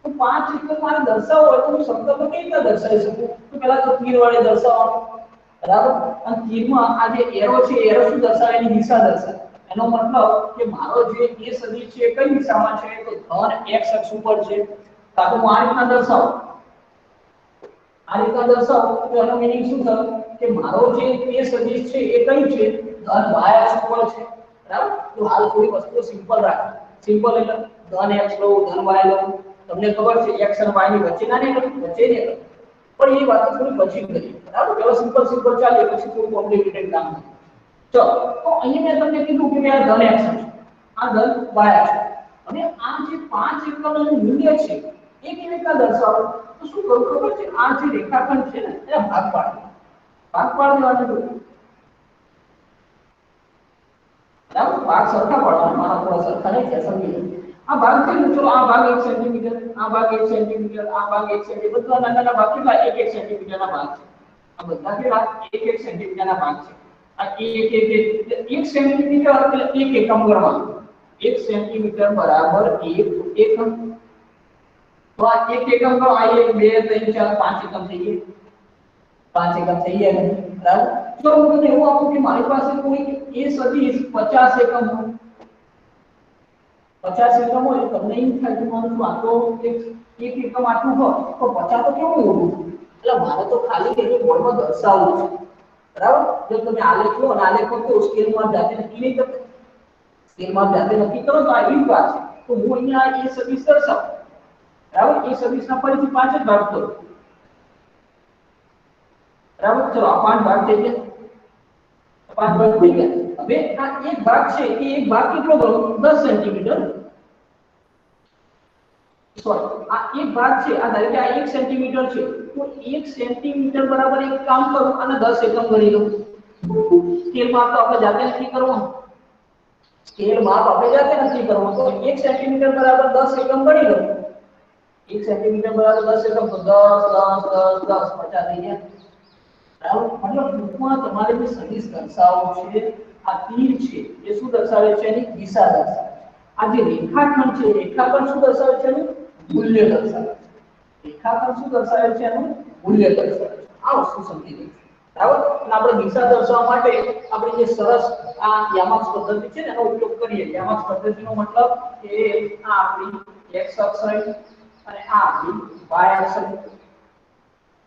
તો 5 એકમ મારે દર્શાવવો હોય તો હું શબ્દમાં કેવી રીતે દર્શાવી શકું? તો પહેલા તો તીર વડે દર્શાવવાનું, બરાબર, અને તીરમાં આ જે એરો છે, એરો શું દર્શાવે? એની દિશા દર્શાવે. એનો મતલબ કે મારો જે એ સદિશ છે કઈ દિશામાં છે? તો ધન x અક્ષ ઉપર છે. તો હું આ રીતના દર્શાવું, આ રીતના દર્શાવું તો એનો મીનિંગ શું થયો કે મારો જે એ સદિશ છે એ કઈ છે? ધન y અક્ષ ઉપર છે. બરાબર, તો હાલ કોઈ વસ્તુ સિમ્પલ રાખ. સિમ્પલ એટલે ધન x લઉં, ધન y લઉં. તમને ખબર છે x અને y ની વચ્ચે ના ને વચ્ચે ને, પણ એ વાત થોડી પછી કરી. બરાબર, પેલો સિમ્પલ સિમ્પલ ચાલે, પછી થોડું કોમ્પ્લિકેટેડ કામ થાય. ચલો, તો અહીં મેં તમને કીધું કે આ ધન x છે, આ ધન y છે, અને આ જે 5 એકમનું મૂલ્ય છે એ કેવી રીતે દર્શાવો? તો શું કરું ખબર છે? આ જે રેખાખંડ છે ને એને ભાગ પાડી દેવાનો. બરાબર, ભાગ સરખા પાડવાના. મારા થોડા સરખા નહીં છે, સમજી લો. આ ભાગ છે ને, ચલો આ ભાગ 1 સેન્ટીમીટર, આ ભાગ 1 સેન્ટીમીટર, આ ભાગ 1 સેન્ટીમીટર, બધા નાના નાના ભાગ કેટલા? 1 સેન્ટીમીટરના ભાગ છે. આ બધા કેટલા? 1 સેન્ટીમીટરના ભાગ છે. આ 1 સેન્ટીમીટર એટલે 1 એકમ ગણવાનું. 1 સેન્ટીમીટર બરાબર 1 એકમ. તો આ 1 એકમ ગણો. આ 1 2 3 4 5 એકમ થઈ ગયા. 5 એકમ થઈ ગયા ને, બરાબર. જો હું તમને એવું આપું કે મારી પાસે કોઈ એ સદિશ 50 એકમ હોય, 50 એકમ હોય, તમને એમ થાય કે મારું આ તો એક એકમ આટલું હોય તો 50 તો કેવું મોટું? એટલે મારે તો ખાલી એને બોર્ડમાં દર્શાવવું છે. બરાબર, જો તમે આલેખ લો અને આલેખ તો સ્કેલમાં જાતે નક્કી નહીં કરતા, સ્કેલમાં જાતે નક્કી કરો તો આ એક વાત છે. તો હું અહીંયા એ સદિશ દર્શાવું, બરાબર, એ સદિશના ફરીથી 5 જ ભાગ કરું. બરાબર, ચલો આ 5 ભાગ થઈ ગયા. 5 ભાગ થઈ ગયા. હવે આ એક ભાગ છે એ એક ભાગ કેટલો ગણો? 10 સેન્ટીમીટર. સોરી, આ એક ભાગ છે, આ ધારો કે આ 1 સેન્ટીમીટર છે, તો 1 સેન્ટીમીટર બરાબર એક કામ કરું અને 10 એકમ ગણી લઉં. સ્કેલ માપ તો આપણે જાતે નક્કી કરવાનું. સ્કેલ માપ આપણે જાતે નક્કી કરવાનું. તો 1 સેન્ટીમીટર બરાબર 10 એકમ ગણી લઉં. 1 સેન્ટીમીટર બરાબર 10 એકમ, તો 10 10 10 10 50 થઈ ગયા. બરાબર, મતલબ ટૂંકમાં તમારે જે સદિશ દર્શાવવું છે, આ તીર છે એ શું દર્શાવે છે? એની દિશા દર્શાવે છે. આ જે રેખાખંડ છે, રેખાખંડ શું દર્શાવે છે? એનું મૂલ્ય દર્શાવે છે. રેખાખંડ શું દર્શાવે છે? એનું મૂલ્ય દર્શાવે છે. આ વસ્તુ સમજી લઈશું. બરાબર, અને આપણે દિશા દર્શાવવા માટે આપણે જે સરસ આ યામાક્ષ પદ્ધતિ છે ને એનો ઉપયોગ કરીએ. યામાક્ષ પદ્ધતિનો મતલબ કે આ આપણી x અક્ષ અને આ આપણી y અક્ષ.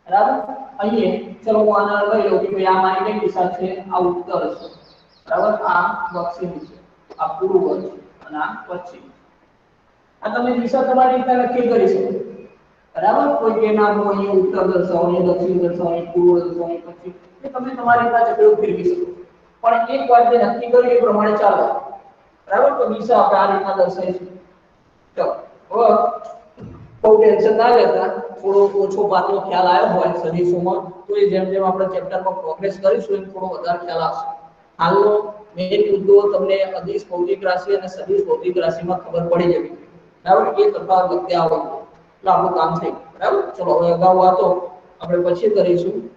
બરાબર, અહીં ચલો હું આને લઈ લઉં કે ભાઈ આ મારી કઈ દિશા છે? આ ઉત્તર છે. બરાબર, આ દક્ષિણ છે, આ પૂર્વ છે અને આ પશ્ચિમ. આ તમે દિશા તમારી રીતે નક્કી કરી શકો. બરાબર, કોઈ કે ના હું અહીં ઉત્તર દર્શાવો, અહીં દક્ષિણ દર્શાવો, અહીં પૂર્વ દર્શાવો, અહીં પશ્ચિમ, એ તમે તમારી રીતે ચક્ર ફેરવી શકો. પણ એક વાત જે નક્કી કરી એ પ્રમાણે ચાલો. બરાબર, તો દિશા આપણે આ રીતના દર્શાવીશું. ચલો, હવે બહુ ટેન્શન ના લેતા, થોડો ઓછો પાતળો ખ્યાલ આવ્યો હોય સદિશોમાં તો એ જેમ જેમ આપણે ચેપ્ટરમાં પ્રોગ્રેસ કરીશું એમ થોડો વધારે ખ્યાલ આવશે. હાલનો મેઇન મુદ્દો તમને અદિશ ભૌતિક રાશિ અને સદિશ ભૌતિક રાશિમાં ખબર પડી જવી. બરાબર, એ તફાવત વખતે આવડતો એટલે આપણું કામ થઈ ગયું. બરાબર, ચલો હવે અગાઉ વાતો આપણે પછી કરીશું.